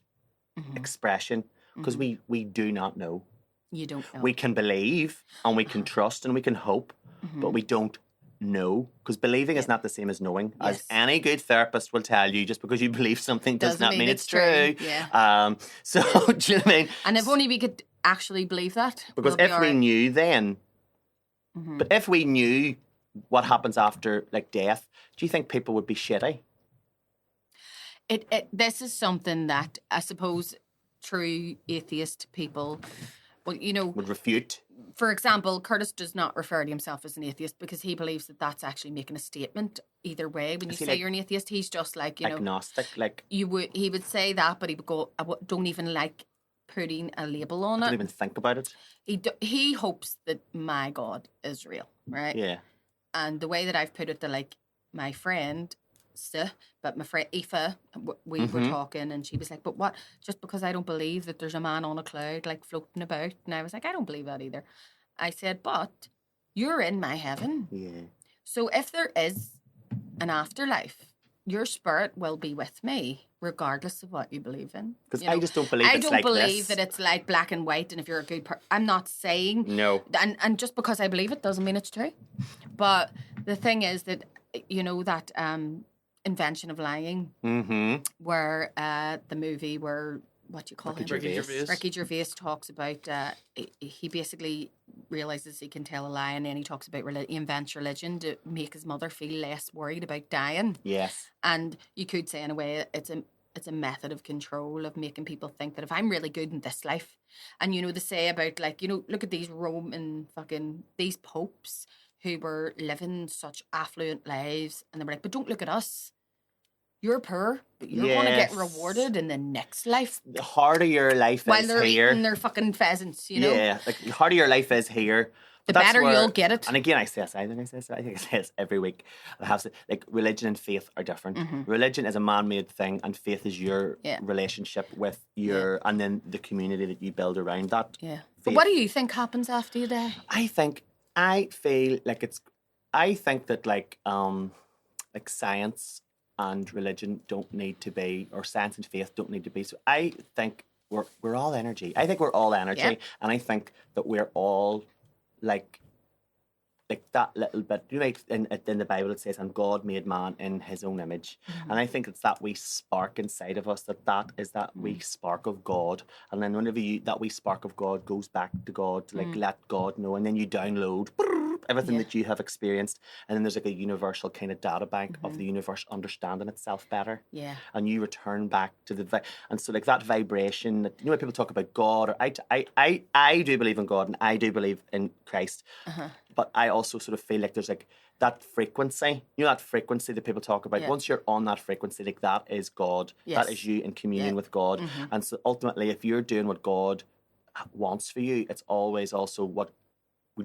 expression? Because we do not know. You don't know. We can believe and we can trust and we can hope, but we don't know. Because believing is not the same as knowing. As Yes. any good therapist will tell you, just because you believe something does Doesn't not mean mean it's it's true. true. Yeah. So, do you know what I mean? And if only we could actually believe that. Because we'll be if all we right. knew then, but if we knew what happens after like death, do you think people would be shitty? This is something that I suppose true atheist people, well, you know, Would refute? for example, Curtis does not refer to himself as an atheist because he believes that that's actually making a statement either way. When you he say like you're an atheist, he's just like, you know, Agnostic, like he would say that, but he would go, don't even like putting a label on don't it. even think about it. He hopes that my God is real, right? Yeah. And the way that I've put it to like my friend, but my friend Aoife, we were talking, and she was like, "But what? Just because I don't believe that there's a man on a cloud like floating about?" And I was like, "I don't believe that either." I said, "But you're in my heaven, Yeah. so if there is an afterlife, your spirit will be with me, regardless of what you believe in." Because You know? I just don't believe I it's don't like believe this. that it's like black and white, and if you're a good person, I'm not saying No. and just because I believe it doesn't mean it's true. But the thing is that, you know, that invention of lying, where the movie where what do you call him? Ricky Gervais. Ricky Gervais talks about he basically realizes he can tell a lie, and then he talks about he invents religion to make his mother feel less worried about dying. Yes. And you could say in a way it's a method of control, of making people think that if I'm really good in this life, and you know they say about like, you know, look at these Roman these popes who were living such affluent lives, and they were like, but don't look at us. You're poor, but you're going to get Yes. rewarded in the next life The harder your life while is they're here. eating their fucking pheasants, you know? Yeah, like the harder your life is here, The but that's better where- you'll get it. And again, I say this. I think I say this every week. I have to, like religion and faith are different. Religion is a man-made thing, and faith is your Yeah. relationship with your, and then the community that you build around that. Yeah. But Faith. what do you think happens after you die? I feel like I think that like science and religion don't need to be, or science and faith don't need to be. So I think we're all energy. I think we're all energy, Yeah. and I think that we're all like that little bit. You know, like in the Bible it says, "And God made man in His own image," and I think it's that wee spark inside of us that is that wee spark of God. And then whenever that wee spark of God goes back to God to like let God know, and then you download everything Yeah. that you have experienced, and then there's like a universal kind of data bank of the universe understanding itself better. Yeah. And you return back to and so like that vibration that, you know, when people talk about God, or I do believe in God and I do believe in Christ, but I also sort of feel like there's like that frequency, you know, that frequency that people talk about. Yeah. Once you're on that frequency, like that is God. Yes. That is you in communion Yeah. with God. And so ultimately, if you're doing what God wants for you, it's always also what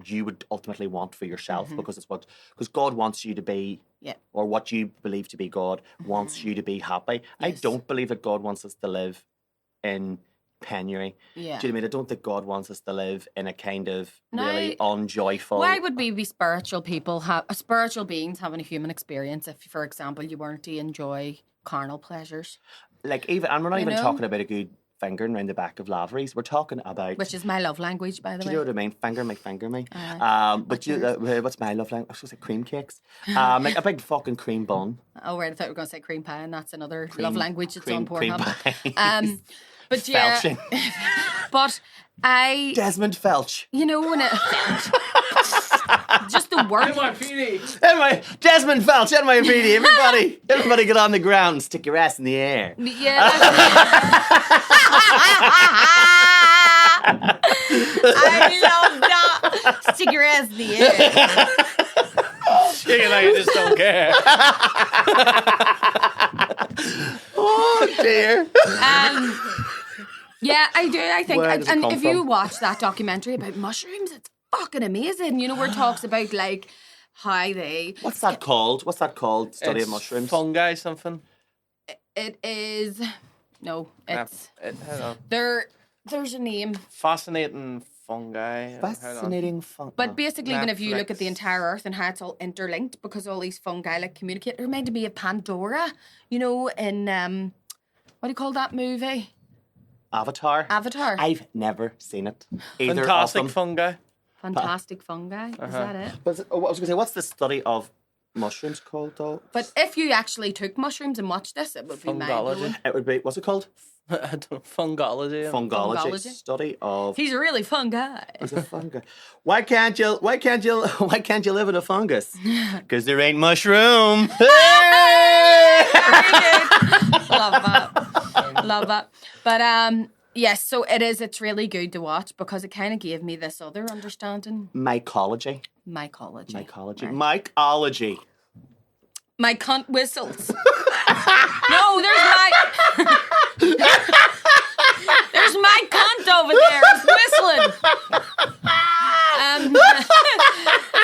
you would ultimately want for yourself, because it's because God wants you to be, Yeah. or what you believe to be God wants you to be happy. I Yes. don't believe that God wants us to live in penury. Yeah. Do you know what I mean? I don't think God wants us to live in a kind of No, really unjoyful. Why would we be spiritual people, spiritual beings having a human experience if, for example, you weren't to enjoy carnal pleasures? Like even, and we're not You even know? talking about a good fingering around the back of laveries. We're talking about. Which is my love language, by the Do way. you know what I mean? Finger me. Aye. But you, what's my love language? I was going to say cream cakes. Like a big fucking cream bun. Oh, right. I thought we were going to say cream pie, and that's another love language that's on cream Pornhub. pie. But yeah, Felching. but Desmond Felch. You know, when it... Just the word. Anyway, Desmond Felch, NYPD. Everybody get on the ground and stick your ass in the air. Yeah. I love that. Stick your ass in the air. Chicken, I just don't care. Oh, dear. Yeah, I do. I think, Where does it and come if from? you watch that documentary about mushrooms, it's fucking amazing. You know, where it talks about like how they. What's that called? Study of mushrooms. Fungi something. It is. No, it's Hold on. there's a name. Fascinating fungi. Fascinating fun. But basically, when if you look at the Netflix. entire Earth and how it's all interlinked, because all these fungi like communicate, it reminded me of Pandora. You know, in what do you call that movie? Avatar. I've never seen it. Either Fantastic of them. fungi. Fantastic fungi. Is that it? I was going to say, what's the study of mushrooms called, though? But if you actually took mushrooms and watched this, it would be mind-blowing. It would be, what's it called? I don't know, fungology. Fungology. Study of... He's a really fun guy. It's a fungi. Why can't you live in a fungus? Because there ain't mushroom. Love that. But yes, so it's really good to watch because it kind of gave me this other understanding. Mycology. Mycology. Right. Mycology. My cunt whistles. No, there's my cunt over there. It's whistling.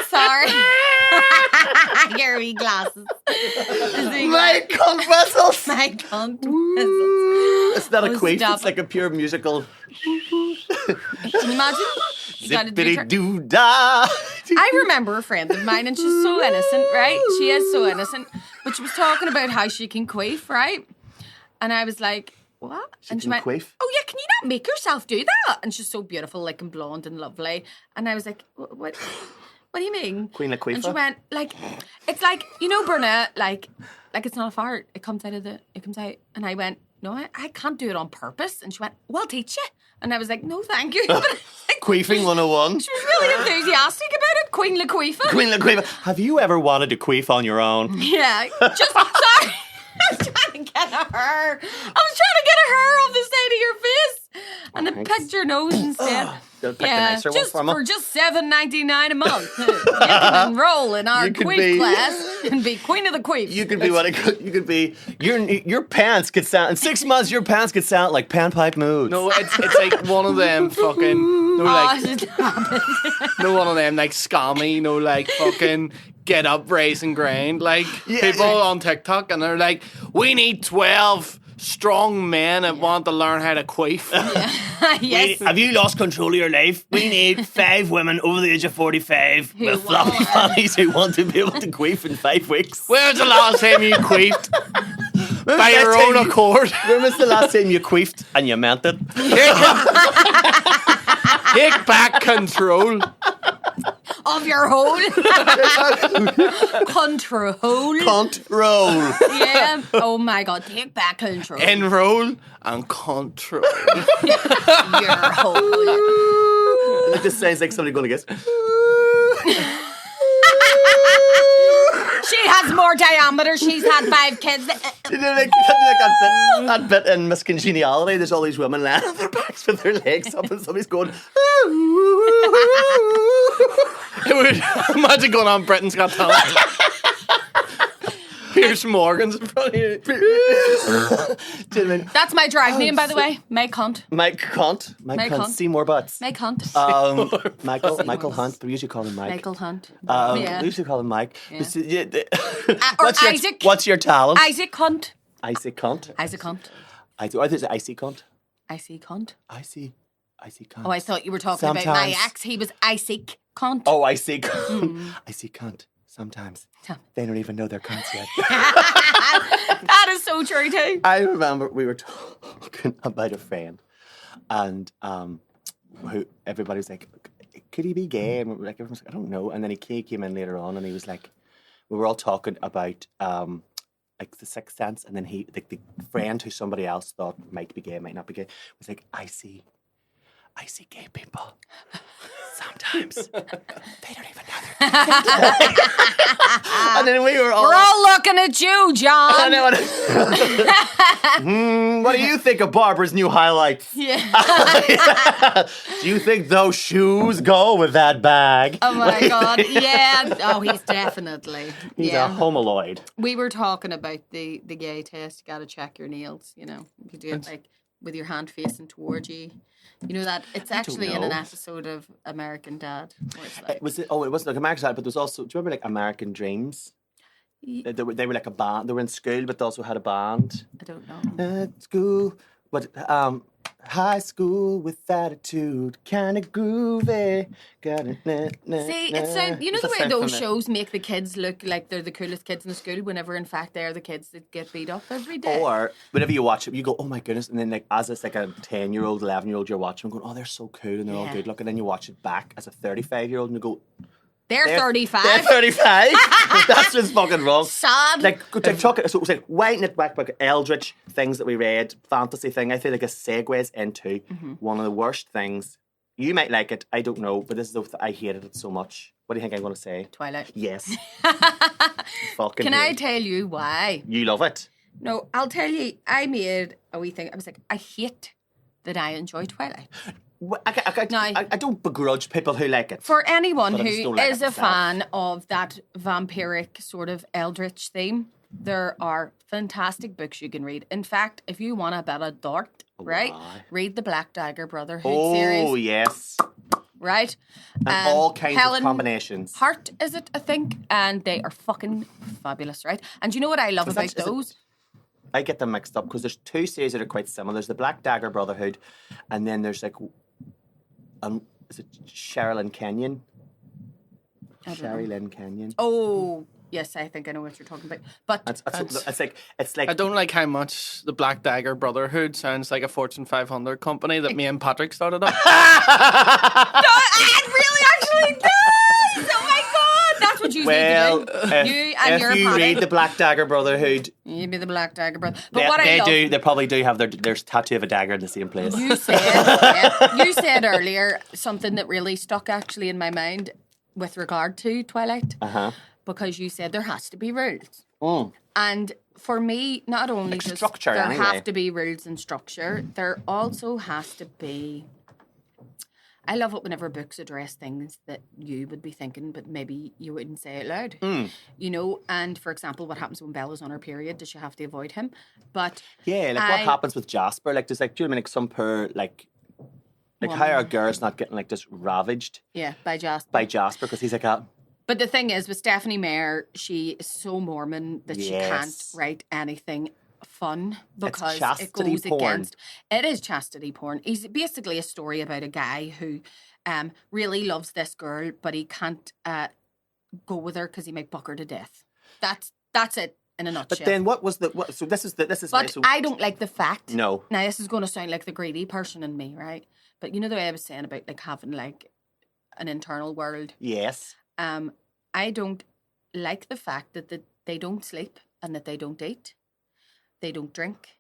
Sorry. Your wee glasses. My cunt whistles. My cunt whistles. It's not a queef. Stop It's like a pure musical. Can you imagine? You gotta do Zippity doo dah. I remember a friend of mine, and she's so innocent, right? She is so innocent. But she was talking about how she can queef, right? And I was like, what? And she can went, queef? oh yeah, can you not make yourself do that? And she's so beautiful, like, and blonde and lovely. And I was like, what do you mean? Queen Laquifa? And she went, like, it's like, you know, Bronagh, like it's not a fart. It comes out. And I went, no, I can't do it on purpose. And she went, well, I'll teach you. And I was like, no, thank you. Queefing 101. She was really enthusiastic about it. Queen Laquifa. Queen Laquifa. Have you ever wanted to queef on your own? Yeah, just sorry. I was trying to get a her. Off the side of your face, and then picked your nose instead. They'll pick a nicer one for me. For just $7.99 a month, you can enroll in our queef class and be queen of the queef. You could be you could be your pants could sound in 6 months. Your pants could sound like panpipe moods. No, it's like one of them fucking. No, like no one of them like scammy. No, like fucking get up, raise and grind. Like people on TikTok, and they're like, we need 12 strong men that want to learn how to queef. Yes. Have you lost control of your life? We need 5 women over the age of 45 with floppy families who want to be able to queef in 5 weeks. When's the last time you queefed? By your own accord. When was the last time you queefed and you meant it? Take back control. Of your hole. Control. Control. Yeah. Oh my God. Take back control. Enroll and control. Your hole. It just sounds like somebody going to guess. She has more diameter. She's had 5 kids. You know, like that bit in Miss Congeniality, there's all these women laying on their backs with their legs up and somebody's going, It would imagine going on Britain's Got Talent. Pierce Morgan's in front of you. That's my drag name, by the way. May Cunt. Mike Cunt. Mike Cunt. See more butts. May Cunt. Michael Hunt. We usually call him Mike. Michael Hunt. We usually call him Mike. Yeah. Or Isaac. What's your talent? Isaac Cunt. Isaac Cunt. Isaac Cunt. I think it's Icy Cunt. Icy Cunt. Icy Cunt. Oh, I thought you were talking about my ex. He was Isaac Cunt. Oh, Icy Cunt. Icy Cunt. Sometimes they don't even know they're cunts yet. That is so true too. I remember we were talking about a friend, and who everybody was like, "Could he be gay?" And we were like, everyone's like, "I don't know." And then he came in later on, and he was like, we were all talking about like the Sixth Sense, and then the friend who somebody else thought might be gay, might not be gay, was like, I see I see gay people. Sometimes they don't even know they're gay. And then we're all looking at you, John. What do you think of Barbara's new highlights? Yeah. Do you think those shoes go with that bag? Oh my God. Yeah. Oh, he's definitely. He's a homoloid. We were talking about the gay test. You got to check your nails, you know. You do it like with your hand facing towards you. You know that it's actually in an episode of American Dad. Where it's like, it wasn't like American Dad, but there was also, do you remember like American Dreams? They were like a band. They were in school, but they also had a band. I don't know. At school, but high school with attitude, kind of groovy. See, it sounds. You know the way those shows make the kids look like they're the coolest kids in the school, whenever in fact they're the kids that get beat up every day. Or whenever you watch it, you go, "Oh my goodness!" And then like as it's like a 10-year-old, 11-year-old, you're watching, going, "Oh, they're so cool and they're all good looking." And then you watch it back as a 35-year-old, and you go. They're 35. They're 35. That's just fucking wrong. Sad. Like, so it was like whiting it back, like Eldritch, things that we read, fantasy thing. I feel like it segues into one of the worst things. You might like it, I don't know, but this is I hated it so much. What do you think I'm going to say? Twilight. Yes. Fucking Can I tell you why? You love it. No, I'll tell you. I made a wee thing. I was like, I hate that I enjoy Twilight. I don't begrudge people who like it. For anyone who like is a fan of that vampiric sort of Eldritch theme, there are fantastic books you can read. In fact, if you want a bit of dark, right, read the Black Dagger Brotherhood series. Oh, yes. Right? And all kinds of combinations. Hart, is it, I think? And they are fucking fabulous, right? And you know what I love about those? I get them mixed up because there's two series that are quite similar. There's the Black Dagger Brotherhood, and then there's like, is it Sherilyn Kenyon? Sherilyn Kenyon. Oh, yes, I think I know what you're talking about. But it's like I don't like how much the Black Dagger Brotherhood sounds like a Fortune 500 company that me and Patrick started up. No, it really actually does. Oh my God, that's what you need to do. You and your you read the Black Dagger Brotherhood, you be the Black Dagger Brother. But they probably do have their tattoo of a dagger in the same place. You said earlier something that really stuck actually in my mind with regard to Twilight. Because you said there has to be rules. And for me, not only like does structure, there anyway. have to be rules and structure, there also has to be... I love it whenever books address things that you would be thinking, but maybe you wouldn't say it loud. You know, and for example, what happens when Bella's on her period? Does she have to avoid him? But yeah, like what happens with Jasper? Like, there's like, do you know what I mean? Like some poor, like how are girls not getting like just ravaged? Yeah, by Jasper. By Jasper, because he's like a... But the thing is, with Stephanie Meyer, she is so Mormon that she can't write anything fun because it goes against... It is chastity porn. It's basically a story about a guy who really loves this girl, but he can't go with her because he might buck her to death. That's it in a nutshell. But then so this is... But I don't like the fact... No. Now, this is going to sound like the greedy person in me, right? But you know the way I was saying about like having like an internal world? Yes. I don't like the fact that they don't sleep and that they don't eat. They don't drink.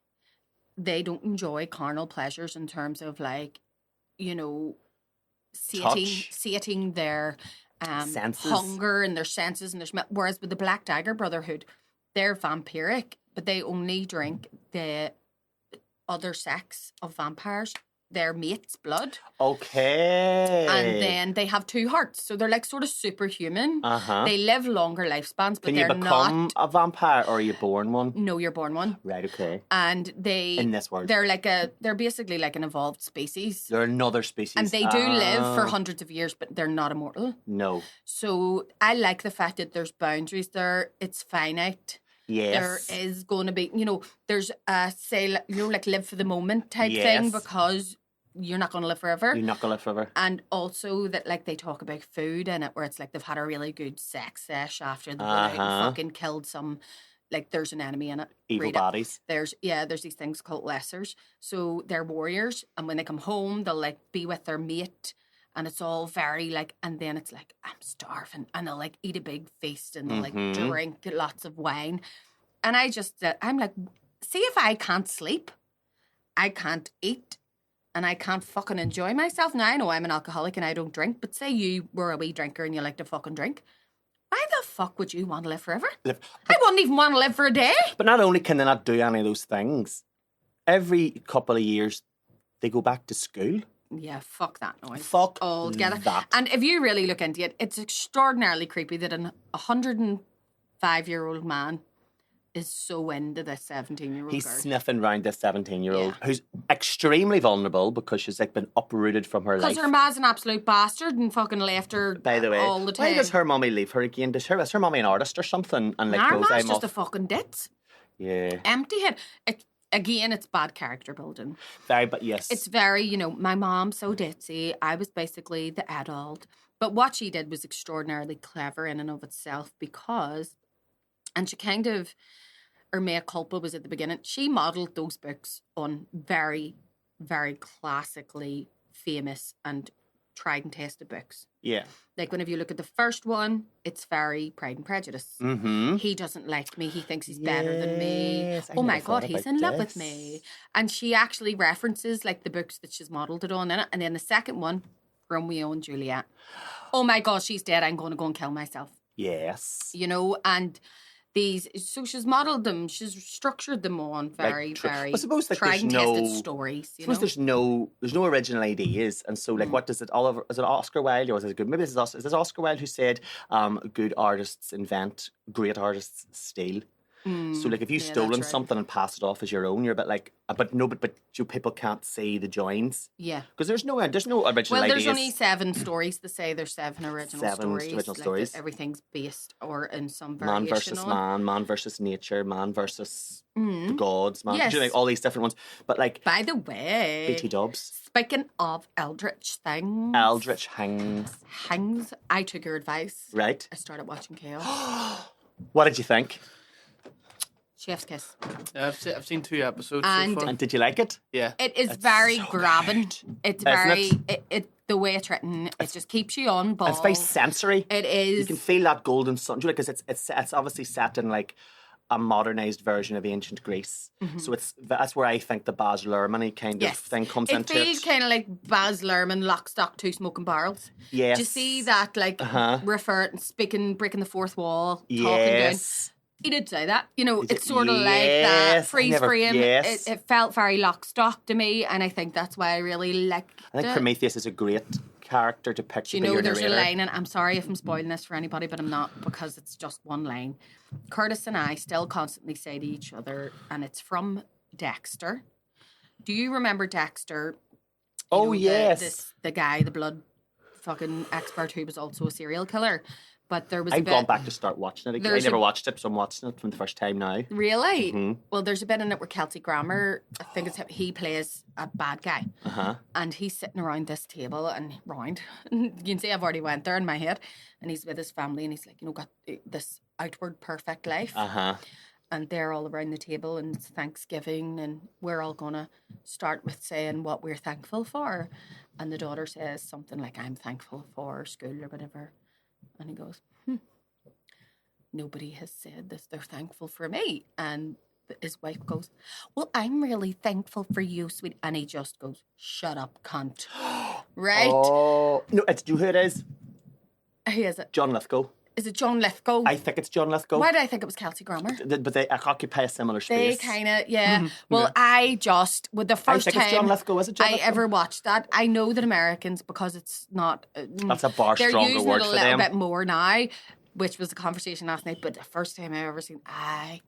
They don't enjoy carnal pleasures in terms of like, you know, sating their hunger and their senses and their smell. Whereas with the Black Dagger Brotherhood, they're vampiric, but they only drink the other sex of vampires. Their mate's blood. Okay. And then they have two hearts. So they're like sort of superhuman. They live longer lifespans, but they're not... Can you become a vampire or are you born one? No, you're born one. Right, okay. And they... In this world. They're basically like an evolved species. They're another species. And they do live for hundreds of years, but they're not immortal. No. So I like the fact that there's boundaries there. It's finite. Yes. There is going to be, you know, there's like live for the moment type thing because you're not going to live forever. You're not going to live forever. And also that like they talk about food in it where it's like they've had a really good sex sesh after they went out and fucking killed some, like there's an enemy in it. Evil bodies. There's these things called lessers. So they're warriors and when they come home they'll like be with their mate and it's all very like, and then it's like, I'm starving. And they'll like eat a big feast and they'll like drink lots of wine. And I'm like, see if I can't sleep, I can't eat, and I can't fucking enjoy myself. Now, I know I'm an alcoholic and I don't drink, but say you were a wee drinker and you like to fucking drink. Why the fuck would you want to live forever? I wouldn't even want to live for a day. But not only can they not do any of those things, every couple of years they go back to school. Yeah, fuck that noise. Fuck altogether. that. And if you really look into it, it's extraordinarily creepy that a 105-year-old man is so into this 17-year-old He's girl. sniffing round this 17-year-old Yeah. who's extremely vulnerable because she's like been uprooted from her life. Because her ma's an absolute bastard and fucking left her By the way, all the time. why does her mummy leave her again? Is her mummy an artist or something? And like Her goes, ma's I'm just off. a fucking ditz. Yeah. Empty head. Again, it's bad character building. Very, but yes. It's very, my mom's so ditzy. I was basically the adult. But what she did was extraordinarily clever in and of itself because, and she kind of, her mea culpa was at the beginning, she modelled those books on very, very classically famous and tried and tested books. Yeah. Like whenever you look at the first one, it's very Pride and Prejudice. Mm-hmm. He doesn't like me. He thinks he's better than me. Yes, I Oh my never God, thought he's about in love with this. me. And she actually references like the books that she's modelled it on in it. And then the second one, Romeo and Juliet. Oh my God, she's dead. I'm going to go and kill myself. Yes. And so she's modelled them, she's structured them on very, very I suppose like tried there's and no tested stories. I suppose there's no original ideas, and so like what does it? Oliver, is it Oscar Wilde or was it good? Maybe is this Oscar Wilde who said, "Good artists invent, great artists steal." So like if you've yeah, stolen that's right. something and passed it off as your own, you're a bit like, but you people can't see the joins Yeah. because there's no original Well, there's ideas. only 7 stories to say there's 7 original stories. original like stories. that everything's based or in some Man variation versus on. man versus nature, man versus the gods, man. Yes. You know, like all these different ones. But like By the way, BT Dubs, speaking of Eldritch things, Eldritch hangs, I took your advice. right? I started watching Chaos. What did you think? Chef's kiss. Yeah, I've seen 2 episodes And- so far. And did you like it? Yeah. It is very so grabbing. It's very the way it's written. It just keeps you on ball. It's very sensory. It is. You can feel that golden sun, because it's obviously set in like a modernized version of ancient Greece. So that's where I think the Baz Luhrmann kind of thing comes it into feels it. kind of like Baz Luhrmann, Lock, Stock, 2 Smoking Barrels. Yes. Do you see that, like, refer and speaking, breaking the fourth wall, talking down? Yes. He did say that. It's did- sort of like that yes, I freeze never- frame. yes. It felt very Lock, Stock to me, and I think that's why I really liked I think it. Prometheus is a great character to picture. Do you know your there's narrator. a line, and I'm sorry if I'm spoiling this for anybody, but I'm not, because it's just one line. Curtis and I still constantly say to each other, and it's from Dexter. Do you remember Dexter? Oh, yes. The guy, the blood fucking expert who was also a serial killer. But there was a I've bit... gone back to start watching it again. I There's never a- watched it, so I'm watching it from the first time now. Really? Mhm. Well, there's a bit in it where Kelsey Grammer, I think it's him, he plays a bad guy. Uh-huh. And he's sitting around this table and you can see I've already went there in my head. And he's with his family and he's like, got this outward perfect life. Uh-huh. And they're all around the table and it's Thanksgiving and we're all going to start with saying what we're thankful for. And the daughter says something like, I'm thankful for school or whatever. And he goes, nobody has said this. They're thankful for me. And his wife goes, well, I'm really thankful for you, sweet. And he just goes, shut up, cunt. Right? Oh. No, do you know who it is? Who is it? John Lithgow. Is it John Lithgow? I think it's John Lithgow. Why did I think it was Kelsey Grammer? But they occupy a similar They space. kind of, yeah. Well, I just, with the I first think it's John time Lithgow. Is it John I Lithgow? ever watched that, I know that Americans, because it's not... That's a far they're stronger using word it a for little them. bit more now, which was the conversation last night, but the first time I ever seen, I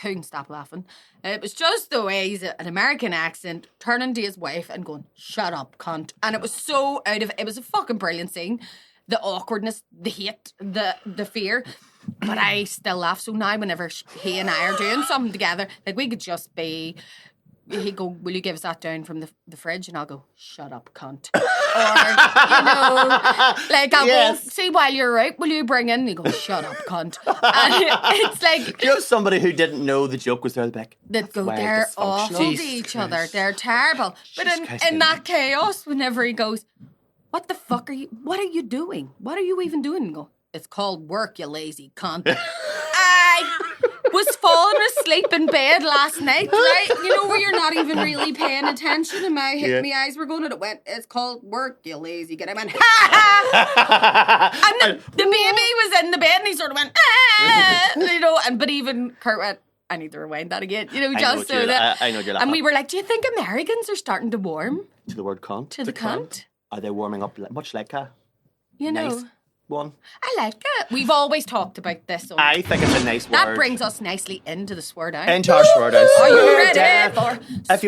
couldn't stop laughing. It was just the way he's an American accent, turning to his wife and going, shut up, cunt. And it was so it was a fucking brilliant scene. The awkwardness, the hate, the fear. But I still laugh. So now whenever he and I are doing something together, like we could just be... He'd go, will you give us that down from the fridge? And I'll go, shut up, cunt. Or, like I'll go, see, while you're out, will you bring in? And he goes, shut up, cunt. And it's like... You know, somebody who didn't know the joke was there, like, That go, why they're dysfunctional. awful to Jesus each Christ. other. They're terrible. But Jesus Christ, in Amy. that chaos, whenever he goes, what the fuck are you... What are you doing? What are you even doing? And go, it's called work, you lazy cunt. I was falling asleep in bed last night, right? You know, where you're not even really paying attention, and my eyes were going, and it went, it's called work, you lazy git. I went, ha ha! And the baby was in the bed, and he sort of went, ah, you know, but even Kurt went, I need to rewind that again, you know, just so that. I know you're laughing. And we were like, do you think Americans are starting to warm? To the word cunt? To the cunt? Are they warming up much like a you know, nice one? I like it. We've always talked about this. I think it's a nice word. That brings us nicely into the swear down. Into our swear downs. Are you ready for if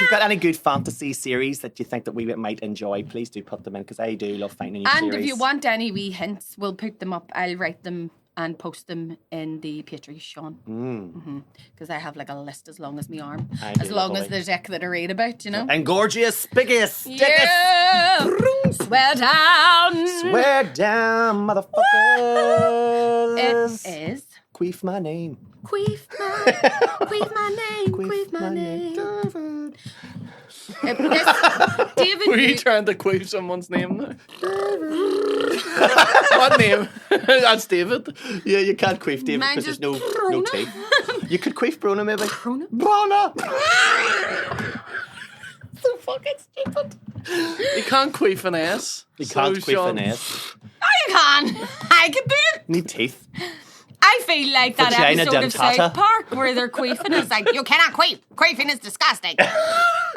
you've got any good fantasy series that you think that we might enjoy, please do put them in, because I do love finding new series. And if you want any wee hints, we'll put them up. I'll write them and post them in the Patreon. Because I have like a list as long as my arm. As long as the deck that I read about, you know. And gorgeous, biggest, yeah. Swear down. Swear down, motherfuckers. It is. Queef my name. Queef my name. Queef my name. David, were you trying to queef someone's name now? What name? That's David. Yeah, you can't queef David because there's no teeth. You could queef Bronagh maybe. Bronagh. So fucking stupid. You can't queef an S. You can't queef an S. Oh, you can. I can do it. Need teeth. I feel like that Vagina episode of dentata. South Park where they're queefing. It's like, you cannot queef. Queefing is disgusting.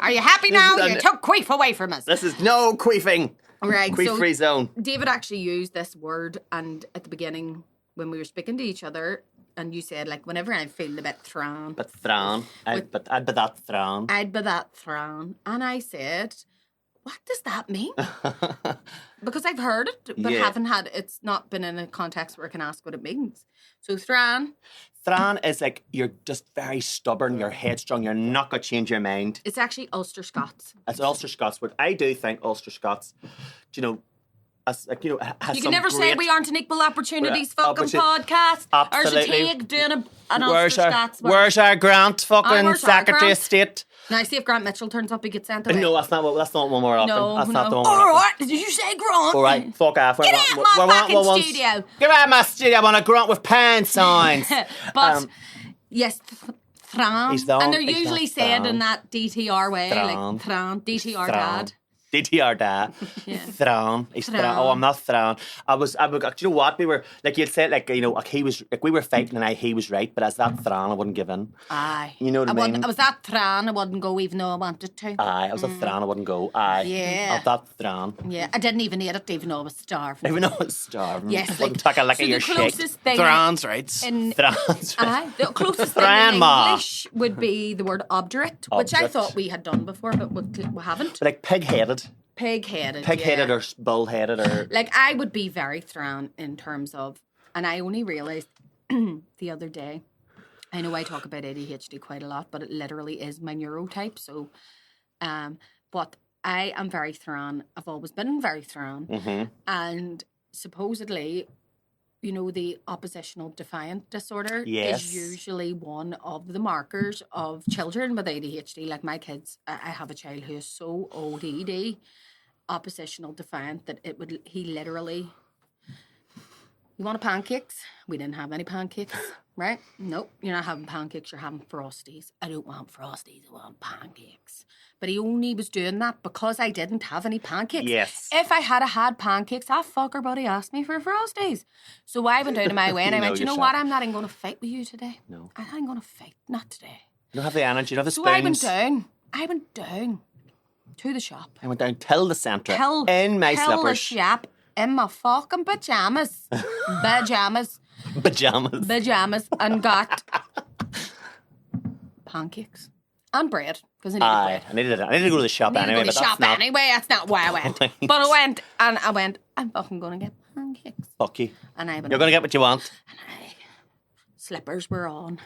Are you happy now? You took queef away from us. This is no queefing. Right. Queef-free zone. David actually used this word, and at the beginning when we were speaking to each other, and you said, like, whenever I'm feeling a bit thrawn. But thrawn. I'd be that thrawn. I'd be that thrawn. And I said, what does that mean? Because I've heard it, but it's not been in a context where I can ask what it means. So thrawn. Thrawn is like, you're just very stubborn, you're headstrong, you're not going to change your mind. It's actually Ulster Scots. It's Ulster Scots, but I do think Ulster Scots, has you can some never say great- we aren't an equal opportunities fucking podcast. Absolutely. Or should take doing an Ulster Scots one. Where's our Grant fucking where's our Secretary Grant? of State? Now, see if Grant Mitchell turns up, he gets sent away. No, that's not one more up. That's not the one. All right, did you say Grant? All right, fuck off. Get out my fucking studio. Get out of my studio. I want a Grant with pound signs. But yes, thrawn. He's thrawn. And they're He's usually not said thrawn. in that DTR way, Thrawn. like thrawn, DTR Thrawn. dad. DTR dad. Yeah. Thrawn. He's Thrawn. thrawn. Oh, I'm not thrawn. Do you know what? We were, like you'd say, like, you know, like we were fighting and he was right, but as that thrawn, I wouldn't give in. Aye. You know what I mean? I was that thrawn, I wouldn't go even though I wanted to. Aye, I was a thrawn, I wouldn't go. Aye. Yeah. I was that thrawn. Yeah, I didn't even eat it even though I was starving. Even though I was starving. Yes, Wouldn't take a lick so of your the shit. closest thing Thrawn's rights. in Thrawn's Aye, the closest thing in Grandma. English would be the word obdurate, which I Obdurate. thought we had done before, but we haven't. Like pig-headed. Pig-headed. Pig-headed yeah. or bull-headed or... Like, I would be very thrown in terms of, and I only realised the other day, I know I talk about ADHD quite a lot, but it literally is my neurotype, so, but I am very thrown. I've always been very thrown. Mm-hmm. And supposedly, you know, the oppositional defiant disorder Yes. is usually one of the markers of children with ADHD. Like my kids, I have a child who is so ODD, oppositional defiant, that he literally, you want pancakes? We didn't have any pancakes, right? Nope, you're not having pancakes, you're having Frosties. I don't want Frosties, I want pancakes. But he only was doing that because I didn't have any pancakes. Yes. If I had pancakes, that fucker buddy asked me for Frosties. So I went out of my way and I went, you know what, I'm not even going to fight with you today. No. I'm not even going to fight, not today. You don't have the energy, you don't have the So I spoons. went down to the shop. I went down till the centre Till in my the slippers. shop in my fucking pajamas. Pajamas. And got pancakes. And bread. Because I needed bread. I needed to go to the shop anyway. Go to the shop anyway. That's not why I went. Right. But I went, I'm fucking going to get pancakes. Fuck you. And I went, You're going to get what you want. slippers were on.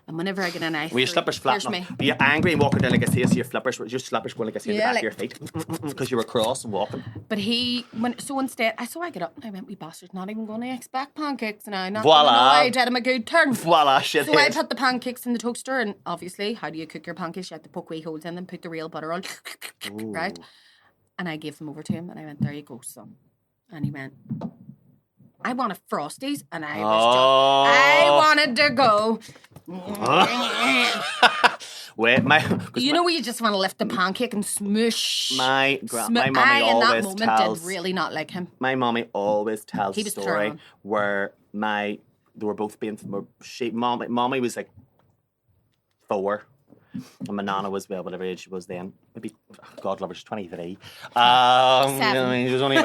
And whenever I get a knife, Were your slippers flat? here's me. Were you angry and walking down like a sea, so your slippers going like a sea in the Yeah, back like- of your feet? Because you were cross and walking. But instead, I get up and I went, we bastard's not even going to expect pancakes now. Not Voila. gonna know I did him a good turn. Voila, shit. So I put the pancakes in the toaster, and obviously, how do you cook your pancakes? You have to poke wee holes in them, put the real butter on, right? And I gave them over to him, and I went, there you go, son. And he went, I wanted Frosties, and I wanted to go, Wait, You know where you just want to lift the pancake and smoosh. my mommy in that always moment tells. did really not like him. My mommy always tells He a was story thrown. where they were both being. Mommy was like 4. And my nana was, well, whatever age she was then. Maybe, God love her, she's 23. 7. I mean, she was only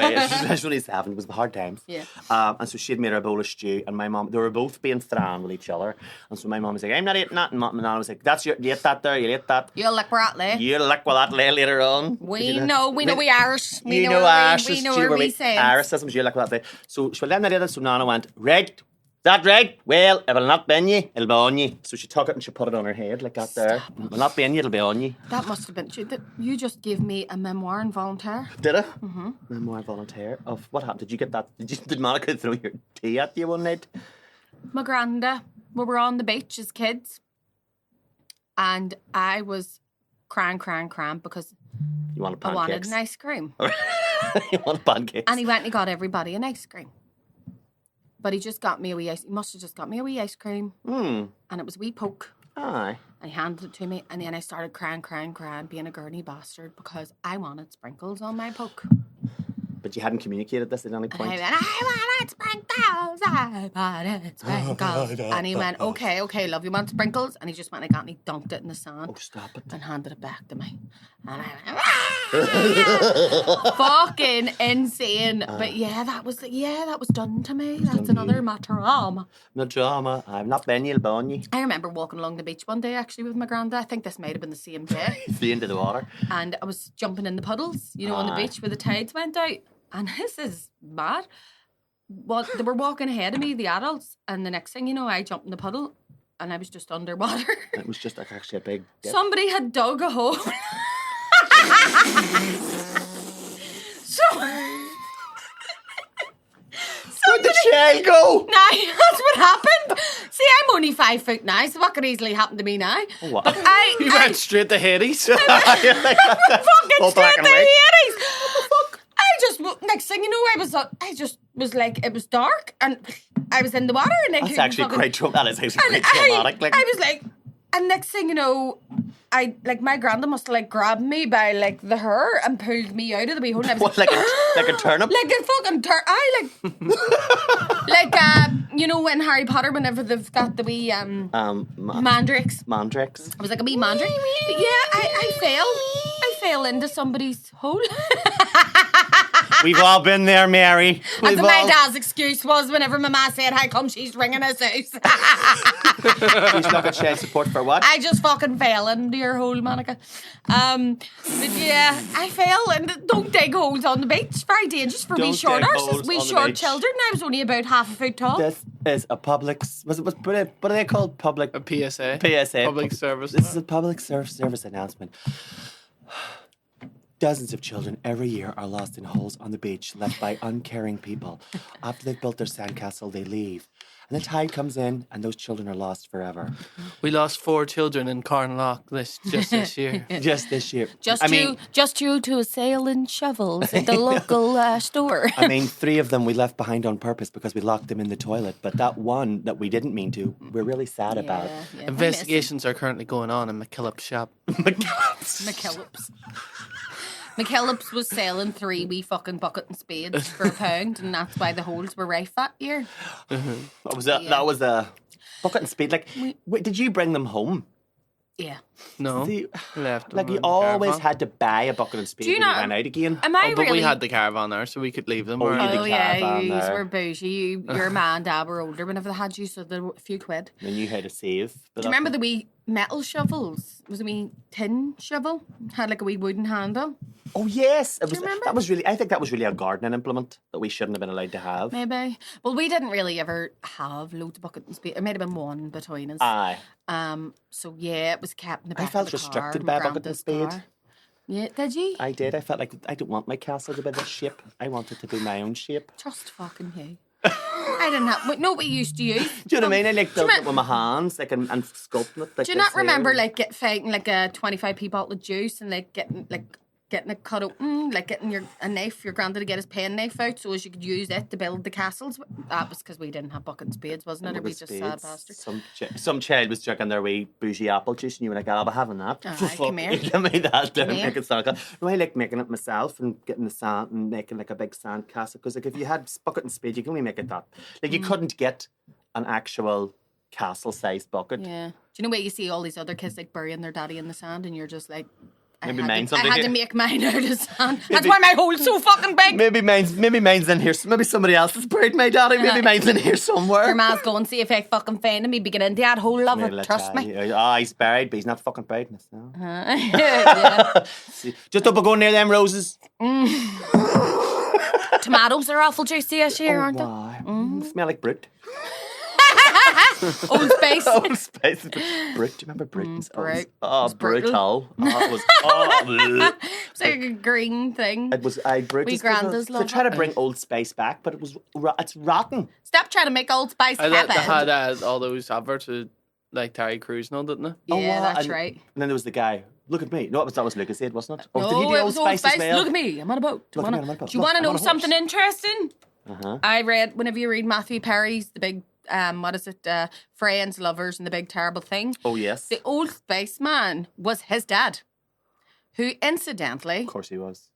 7. It was the hard times. Yeah. And so she had made her a bowl of stew, and my mom, they were both being thrown with each other. And so my mom was like, I'm not eating that. And my nana was like, you ate that there, you ate that. You'll lick Ratley. You'll lick with that later on. We know we Irish. We know Irish. we know where we say. Irish, you lick with that. So she went, I'm not eating. So nana went, right. Is that right? Well, it will not be on you, it'll be on you. So she took it and she put it on her head like that there. It will not be on you, it'll be on you. That must have been... You just gave me a memoir involuntaire. Did I? Mm-hmm. Memoir volunteer of what happened? Did you get that? Did Monica throw your tea at you one night? My granda, we were on the beach as kids, and I was crying because You wanted I pancakes? wanted an ice cream. You wanted pancakes? And he went and he got everybody an ice cream. But he just got me a wee ice... He must have just got me a wee ice cream. And it was a wee poke. Aye. And he handed it to me, and then I started crying, being a gurney bastard because I wanted sprinkles on my poke. But you hadn't communicated this at any And point? I went, I wanted sprinkles, I wanted sprinkles. And he went, okay, love, you want sprinkles? And he just went like that and he dunked it in the sand. Oh, stop it. And handed it back to me. And I went, fucking insane. But that was done to me. That's another trauma. No drama. I'm not Ben, you'll be on you. I remember walking along the beach one day actually with my granda. I think this might have been the same day. The end of the water. And I was jumping in the puddles, on the beach where the tides went out. And this is mad. Well, they were walking ahead of me, the adults, and the next thing you know, I jumped in the puddle and I was just underwater. It was just like actually a big dip. Somebody had dug a hole. Where'd the shell go? Now, that's what happened. See, I'm only 5 foot now, so what could easily happen to me now? What? But You went straight to Hades. fucking All black straight and to white. the 80s. Next thing you know, I just was like, it was dark and I was in the water. And That's actually quite traumatic. That is actually quite traumatic. I was like, and next thing you know, my granda must have grabbed me by the hair and pulled me out of the wee hole. And I was what, like a turnip? like a fucking when Harry Potter, whenever they've got the wee mandrakes. Mandrakes. I was like a wee mandrake. But yeah, I fell into somebody's hole. We've all been there, Mary. And my dad's excuse was whenever my ma said, "How come she's ringing us out?" She's not got child support for what? I just fucking fell into your hole, Monica. But yeah, I fell and don't dig holes on the beach. It's very dangerous for Don't short dig arses. holes We on the short beach. children. I was only about half a foot tall. This is a public. What are they called? Public. A PSA. PSA. Public service. This is a public service announcement. Dozens of children every year are lost in holes on the beach left by uncaring people. After they've built their sandcastle, they leave. And the tide comes in and those children are lost forever. We lost 4 children in Carnlough just this year. Just this year. Just due to a sale in shovels at the local store. I mean, 3 of them we left behind on purpose because we locked them in the toilet. But that one that we didn't mean to, we're really sad about. Yeah, Investigations are currently going on in McKillop's shop. McKellips was selling 3 wee fucking bucket and spades for £1, and that's why the holes were rife that year. That was a bucket and spade. Wait, did you bring them home? Yeah. No. See, Left like them you in the always caravan. had to buy a bucket and spade Do you when you not- ran out again. Am I But really... we had the caravan there, so we could leave them. Oh, you around. did. Oh, the yeah, caravan you there. were bougie. Your ma and dad were older whenever they had you, so there were a few quid. They knew how to save. Do you remember the wee metal shovels? It was a wee tin shovel. Had a wee wooden handle. Oh yes, it was. you remember? That was really. I think that was really a gardening implement that we shouldn't have been allowed to have. Maybe. Well, we didn't really ever have loads of bucket and spade. There might have been one between us. Aye. So yeah, it was kept in the back felt of the restricted car, by a bucket and Granda's spade. car. Yeah, did you? I did. I felt like I don't want my castle to be this shape. I want it to be my own shape. Just fucking you. I didn't have. No, we used to use. Do you know what I mean? I like Do you building it with my hands, and sculpting it. Like Do you not this here. remember fighting a 25p bottle of juice and getting getting it cut open, like getting a knife, your granddad to get his pen knife out so as you could use it to build the castles. That was because we didn't have bucket and spades, wasn't it? Or we just sad bastards. Some child was drinking their wee bougie apple juice and you were like, I'll be having that. Come here. Give me that. Make it sound like no, I like making it myself and getting the sand and making like a big sand castle. Because like if you had bucket and spade, you can only make it that. Like you couldn't get an actual castle-sized bucket. Yeah. Do you know where you see all these other kids like burying their daddy in the sand and you're just like, I Maybe had to make mine out of sand. That's why my hole's so fucking big. Maybe mine's in here. Maybe somebody else has buried my daddy. Maybe mine's in here somewhere. Your ma's going, see if I fucking find him. He'd be getting into that hole, love it. Trust me. Oh, he's buried, but he's not fucking buried. No. Yeah. Just up and go near them roses. Tomatoes are awful juicy this year, aren't they? Smell like Brit. Old Spice. Old Spice. Brit. Do you remember Brit? Brit. Oh, brutal. It was. It's like a green thing. It was. Brit. We grandas love They're trying to bring Old Spice back, but it's rotten. Stop trying to make Old Spice happen. They had all those adverts with like Terry Crews and all, didn't they? Yeah, that's right. And then there was the guy. Look at me. No, that was Lucas Aid, wasn't it? Oh, No, did he do it Old was Old Spice as Spice. well? Look at me. I'm on a boat. Do I'm on a boat. you want to Look, know something interesting? Uh-huh. I read, whenever you read Matthew Perry's, the big, Friends, Lovers, and the Big Terrible Thing. Oh, yes. The Old Spice man was his dad, who incidentally Of course he was.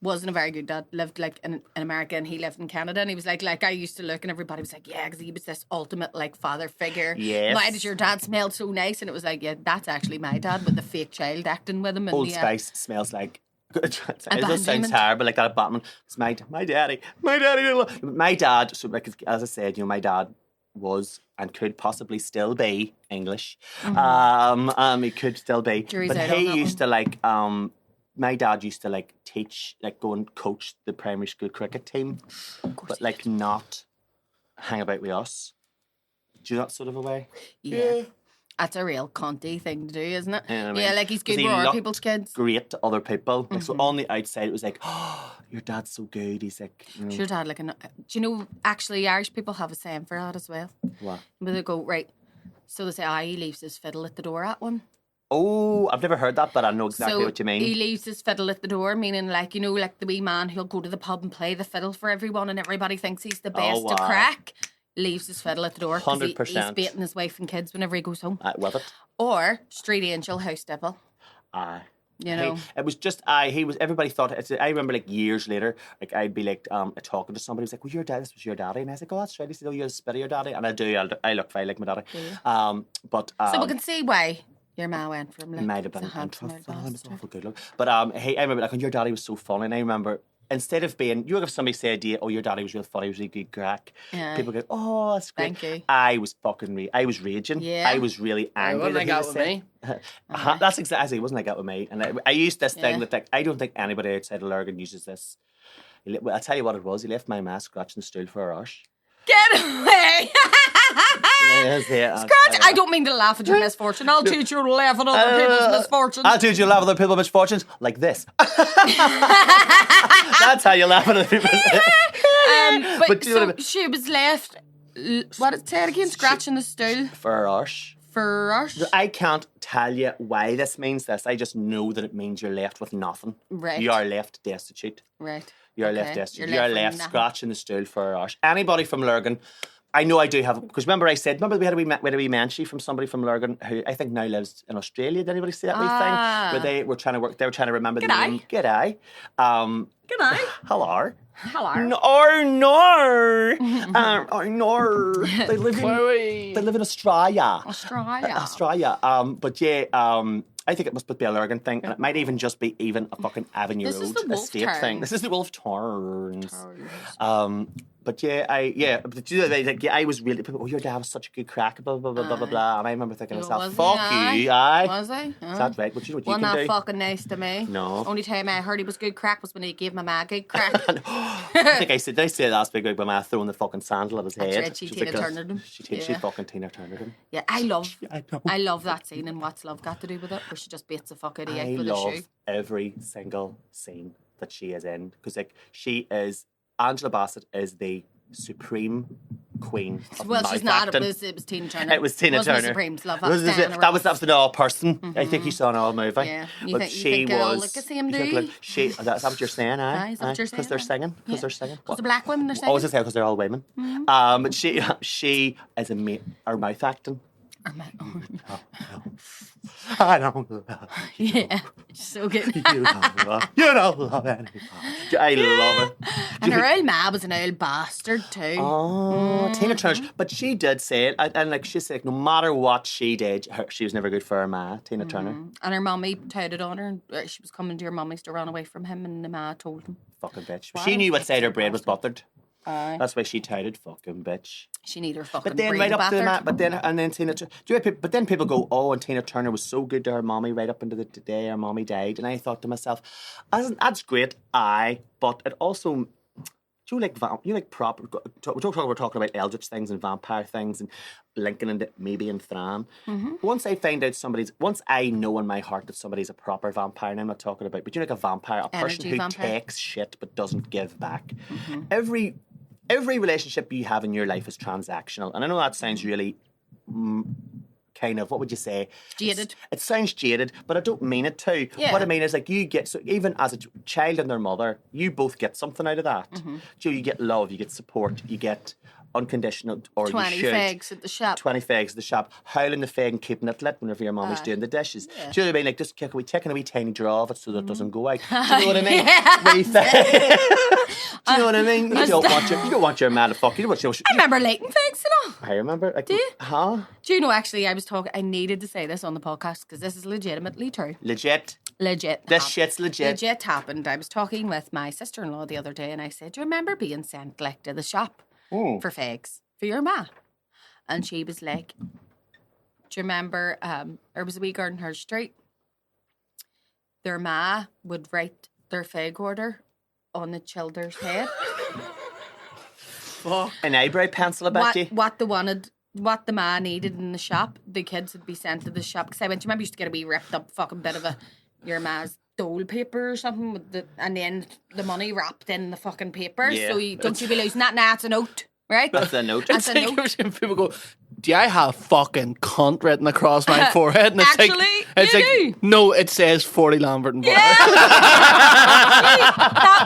wasn't a very good dad. Lived like in America and he lived in Canada. And he was like I used to look and everybody was like, yeah, because he was this ultimate like father figure. Yes. Why did your dad smell so nice? And it was like, yeah, that's actually my dad with the fake child acting with him. And Old Spice smells like. It does sound terrible, like that Batman. It's my daddy. My dad. So, like as I said, my dad was and could possibly still be English. He could still be, Jury's but out on he that used to like. My dad used to like teach, like go and coach the primary school cricket team, but like not hang about with us. Do you know that sort of a way? Yeah. That's a real cunty thing to do, isn't it? Yeah, I mean, yeah, like he's good he for other looked people's kids. Great to other people. Like, so on the outside, it was like, oh, your dad's so good. He's like, Your dad, like, do you know, actually, Irish people have a saying for that as well. What? But they go, right, so they say, he leaves his fiddle at the door at one. Oh, I've never heard that, but I know exactly what you mean. He leaves his fiddle at the door, meaning like, like the wee man who'll go to the pub and play the fiddle for everyone and everybody thinks he's the best to crack. Leaves his fiddle at the door because 100%. he's baiting his wife and kids whenever he goes home. With it. Or street angel, house devil. Aye. You know, it was just he was. Everybody thought. I remember like years later, like I'd be like talking to somebody who's like, "Well, your dad, this was your daddy," and I was like, "Oh, that's right." He said, "Oh, you're a spit of your daddy," and I do. I look fine like my daddy. Yeah. But so we can see why your ma went from like might have been awful good look. But I remember like when your daddy was so funny, and I remember. Instead of being, if somebody said to you, "Oh, your daddy was real funny, he was really good crack," people go, "Oh, that's great." Thank you. I was I was raging. Yeah. I was really angry. Wasn't like that with me. That's exactly. It wasn't like that with me. And I used this thing that like, I don't think anybody outside of Lurgan uses this. I'll tell you what it was. He left my ma scratching the stool for a rush. Get away! Scratch! I don't mean to laugh at your misfortune. I'll teach you to laugh at other people's misfortunes. I'll teach you to laugh at other people's misfortunes like this. That's how you laugh at other people. But so she was left. What did it say again? Scratching the stool for a rush. For a rush. I can't tell you why this means this. I just know that it means you're left with nothing. Right. You are left destitute. Right. You're left destitute. You're left scratching the stool for a rush. Anybody from Lurgan, I know I do have, because remember we had a wee mention from somebody from Lurgan who I think now lives in Australia. Did anybody see that wee thing? Where they were trying to remember the name. G'day. G'day. Hello. Hello. No. They live in Australia. Australia. But yeah, I think it must be a Lurgan thing, and it might even just be a fucking Avenue Road estate thing. This is the Wolf Turns. But I was really, people, your dad was such a good crack, blah, blah, blah, blah, blah, blah. And I remember thinking to myself, fuck you, Was he? Is that right? But you know what you can do? Wasn't that fucking nice to me? No. Only time I heard he was good crack was when he gave my ma good crack. I think I said, did I say last week about my ma throwing the fucking sandal at his head? That's right, she Tina Turnered him. She fucking Tina Turnered him. Yeah, I love that scene, and what's love got to do with it? Where she just beats the fuck out of you with a shoe. I love every single scene that she is in, because like Angela Bassett is the supreme queen of Well, mouth she's not. acting. It was Tina Turner. It was Tina Wasn't Turner. The Supremes love That was the all person. I think you saw an all movie. Yeah. You But think- you she think they all was. look the same, you do think, you? like, she. That's what you're saying, Aye, is that what you're Because saying, they're aye? singing. Because Yeah. they're singing. Because the black women are saying. I was just saying because they're all women. But she is her mouth acting. I don't love you. Yeah, so good. You don't love anybody. I love her. And her old ma was an old bastard too. Oh, Tina Turner. But she did say it, and like she said, no matter what she did, she was never good for her ma, Tina Turner. And her mummy touted on her. She was coming to her mummy's to run away from him, and the ma told him. Fucking bitch. Why She knew what fix side her it, bread was bastard? buttered. Aye. That's why she touted fucking bitch. She need her fucking But then bread right up to the battered. mat, and then Tina. But then people go, oh, and Tina Turner was so good to her mommy right up into the day her mommy died, and I thought to myself, that's great, but it also. Do you like proper? We're talking about Eldritch things and vampire things and linking into maybe in Thran. Once I know in my heart that somebody's a proper vampire, and I'm not talking about, but you like a vampire, a person Energy who vampire. takes shit but doesn't give back. Every relationship you have in your life is transactional, and I know that sounds really. Kind of, what would you say? Jaded. It sounds jaded, but I don't mean it to. Yeah. What I mean is, like, you get, so even as a child and their mother, you both get something out of that. You get love, you get support, you get unconditional, or 20 you should. fags at the shop. 20 fags at the shop, howling the fag and keeping it lit whenever your mommy's doing the dishes. Yeah. Do you know what I mean? Like, just taking a wee tiny draw of it so that it doesn't go out. Do you know what I mean? Wee fag. Do you know what I mean? You don't want your man to fuck. You don't want your. I remember lighting fags, you know. I remember. Like, Do you? Huh? Do you know, actually, I needed to say this on the podcast because this is legitimately true. Legit. Legit. This shit's legit. Legit happened. I was talking with my sister-in-law the other day and I said, do you remember being sent like to the shop for fags for your ma? And she was like, do you remember there was a wee girl in her street? Their ma would write their fag order on the children's head. An eyebrow pencil about you. What the man needed in the shop, the kids would be sent to the shop. Because I went, do you remember you used to get a wee ripped up fucking bit of your ma's dole paper or something with and then the money wrapped in the fucking paper. Yeah. So don't you be losing that? Nah, it's a note, right? That's a note. That's a It's like note. you're seeing people go, do I have fucking cunt written across my forehead? And it's Actually, like, it's you like, no, it says 40 Lambert and Butter. That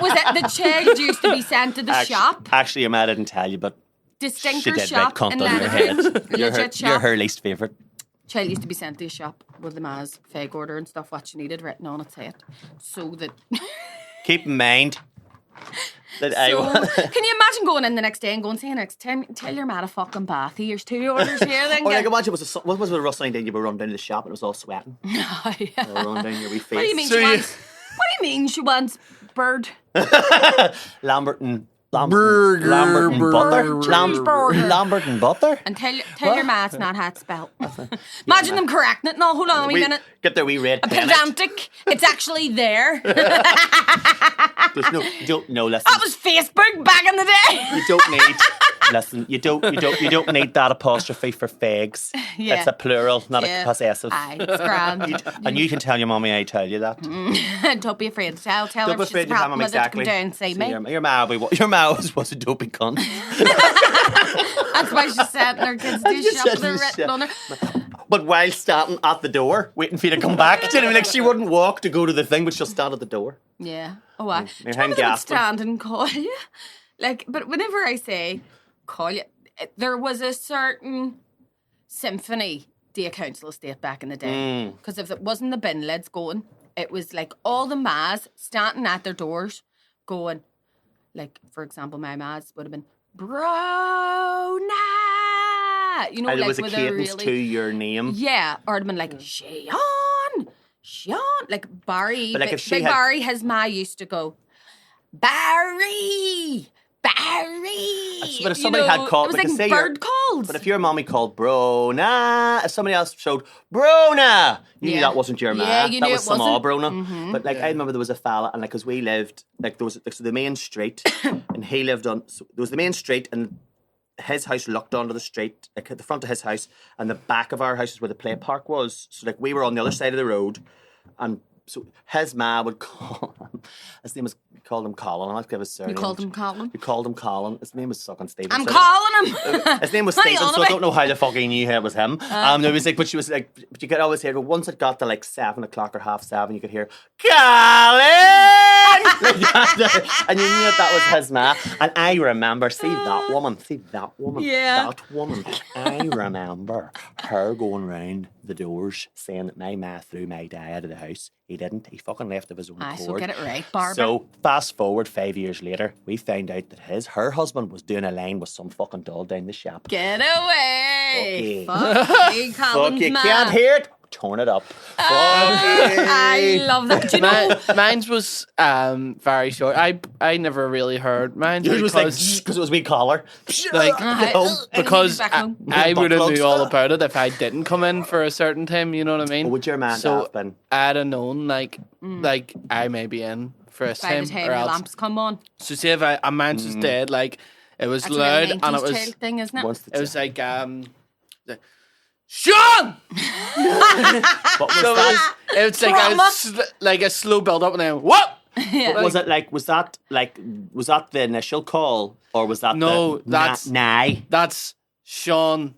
was it. The child used to be sent to the shop. Actually, your ma didn't tell you, but she Distinker did shop write cunt in on your head. Lethbridge. You're Legit shop. you're her least favourite. Child used to be sent to a shop with the ma's fag order and stuff, what she needed written on its head. So that... Keep in mind that So, can you imagine going in the next day and going, say next time, tell your ma to fucking bath. Here's 2 orders here then. Or like imagine what was a rustling day you were running down to the shop and it was all sweating. Yeah. You were running down your wee face. What do you mean So she you- wants... What do you mean she wants bird? Lambert and Burger, Lambert and butter. Cheeseburger. Lambert and butter. And tell your ma it's not how it's spelled. Imagine them correcting it. No, hold on a wee minute. Get their wee red A pen. pedantic. It's actually there. There's no, you don't know. Listen, That was Facebook back in the day. you don't need. Listen, you don't need that apostrophe for fags. Yeah. It's a plural, not Yeah. a possessive. Aye, it's grand. And you can tell your mommy I tell you that. Don't be afraid to tell her Don't be if she's afraid a to tell problem mum with it to exactly. come down and say me. Your ma was a dopey cunt. That's why she's sending her kids to You the shop said with her this written shit. on her. But while standing at the door, waiting for you to come back. Do you know what I mean? Like she wouldn't walk to go to the thing, but she'll stand at the door. Yeah. Oh, I. Do you Your hand remember they would gasping. stand and call you? Like, but whenever I say call you, there was a certain symphony to a council estate back in the day. Because if it wasn't the bin lids going, it was like all the mas standing at their doors going, like, for example, my mas would have been, Bronagh! You know, And like it was a with cadence to your name. Yeah, or it'd been like, Sean, like Barry. But like if she Big had- Barry, his ma used to go, Barry. But if somebody had called, it was like, like say bird calls. But if your mommy called Bronagh, if somebody else showed Bronagh, you knew Yeah. that wasn't your ma. Yeah, you that knew was it some wasn't. Bronagh. But like I remember there was a fella, and like because we lived like there was so the main street, and he lived on. So there was the main street, and his house looked onto the street, like at the front of his house, and the back of our house is where the play park was. So like we were on the other side of the road, and so his ma would call. His name was, we called him Colin. I like to give his surname. You called him Colin? We called him Colin. His name was fucking Stephen. I'm calling him. His name was What are you Stephen, on so I about? don't know how the fuck he knew it was him. It was like, but she was like, but you could always hear, once it got to like 7 o'clock or 7:30, you could hear, Colin! Like that, and you knew that was his ma. And I remember, see that woman, Yeah. that woman. I remember her going round the doors saying that my ma threw my dad out of the house. He didn't. He fucking left of his own accord. So get it right, Barbara. So fast forward 5 years later, we found out that her husband was doing a line with some fucking doll down the shop. Get away. Fuck Fuck you, Colin's Fuck, you man. can't hear it. Turn it up. I love that. Do you know? Mine's was very short. I never really heard mine It was like, because because it was wee collar. like because back home. I would have Butt knew plugs. all about it if I didn't come in for a certain time. You know what I mean? Would your man So have been? I'd have known like I may be in for a By time the time or the else. lamps come on. So see if a man's was dead, like it was That's a loud real and it 90s was tale thing, isn't it? Once the it was like Sean. what was So that? it was like a slow build up and then what? Was it like? Was that the initial call, or was that No, the that's- nah? That's Sean.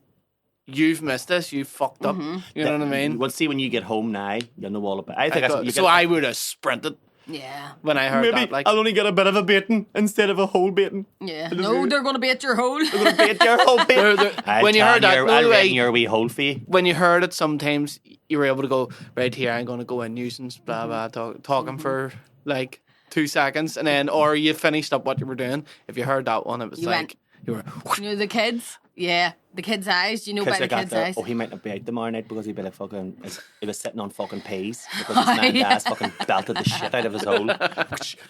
You've missed this. You fucked up. You know what I mean? We'll see when you get home now. You'll know all about it. I think that's what you So get. I would have sprinted Yeah. when I heard that. Like, only get a bit of a baiting instead of a whole baiting. Yeah. No, they're going to be at your hole. Bait your whole bait. when you heard that, I'll no way. rent your wee hole fee. When you heard it, sometimes you were able to go right here. I'm going to go in nuisance, blah blah, talking for like 2 seconds, and then or you finished up what you were doing. If you heard that one, it was You like went. you were. You know the kids? Yeah. The kids' eyes. You know by Because the I got kids' the, eyes. oh, he might not be out tomorrow night because he'd be like fucking, he was sitting on fucking peas because his man dad's fucking belted the shit out of his hole.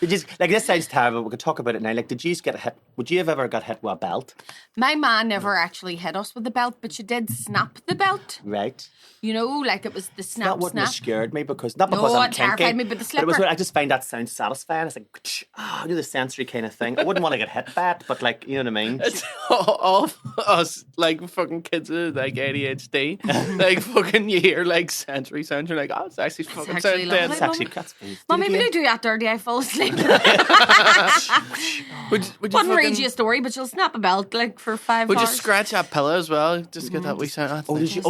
Did you, like, this sounds terrible, we could talk about it now. Like, did you get hit, would you have ever got hit with a belt? My man never actually hit us with the belt, but she did snap the belt. Right. You know, like it was the snap, That wouldn't snap. have scared me because, not because No, I'm it terrified kinky, me, but the it was, slipper. I just find that sound satisfying. It's like, I do the sensory kind of thing. I wouldn't want to get hit by it, but like, you know what I mean? It's all of us like fucking kids with like ADHD. Like fucking you hear like sensory sounds. You're like, oh, it's actually fucking actually sound lovely. dead. It's actually, that's Mummy, will you do that dirty? I fall asleep. Would you Wouldn't read fucking- you a story, but she'll snap a belt like for 5 Would you hours. scratch that pillow as well? Just get that wee sound. Oh, did you,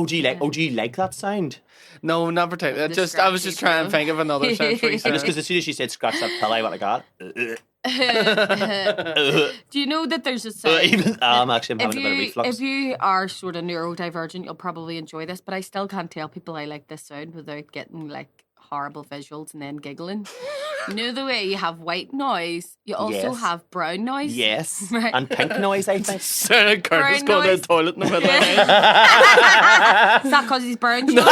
do you like that sound? No, not particularly. The I was just scratchy trying to pillow. think of another sensory I sound. just because as soon as she said scratch that pillow, I went like that. Do you know that there's a sound? Even I'm actually having a bit of reflux. If you are sort of neurodivergent, you'll probably enjoy this, but I still can't tell people I like this sound without getting like horrible visuals and then giggling. You know the way you have white noise, you also Yes. have brown noise. Yes. Right. And pink noise, I think. Sarah Curtis Brown going to noise. the toilet in the middle of the night. Is that because he's brown? Joe?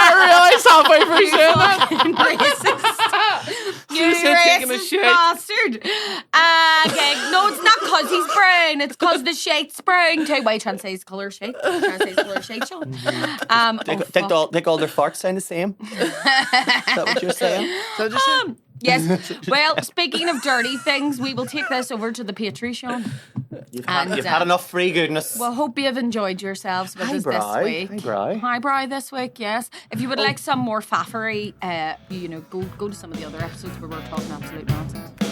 I realised halfway through saying that. Fucking racist. You said taking a racist shit. bastard. Okay. No, it's not because he's brown. It's because the shade's brown too. Why trying to say his colour shade? Trying to say his colour shade, Sean. Think all their farts sound the same? Is that what you're saying? So just Yes. Well, speaking of dirty things, we will take this over to the Patreon. You've And, had enough free goodness. Well, hope you have enjoyed yourselves with us this Highbrow. week. Highbrow this week, yes. If you would like some more faffery, go to some of the other episodes where we're talking absolute nonsense.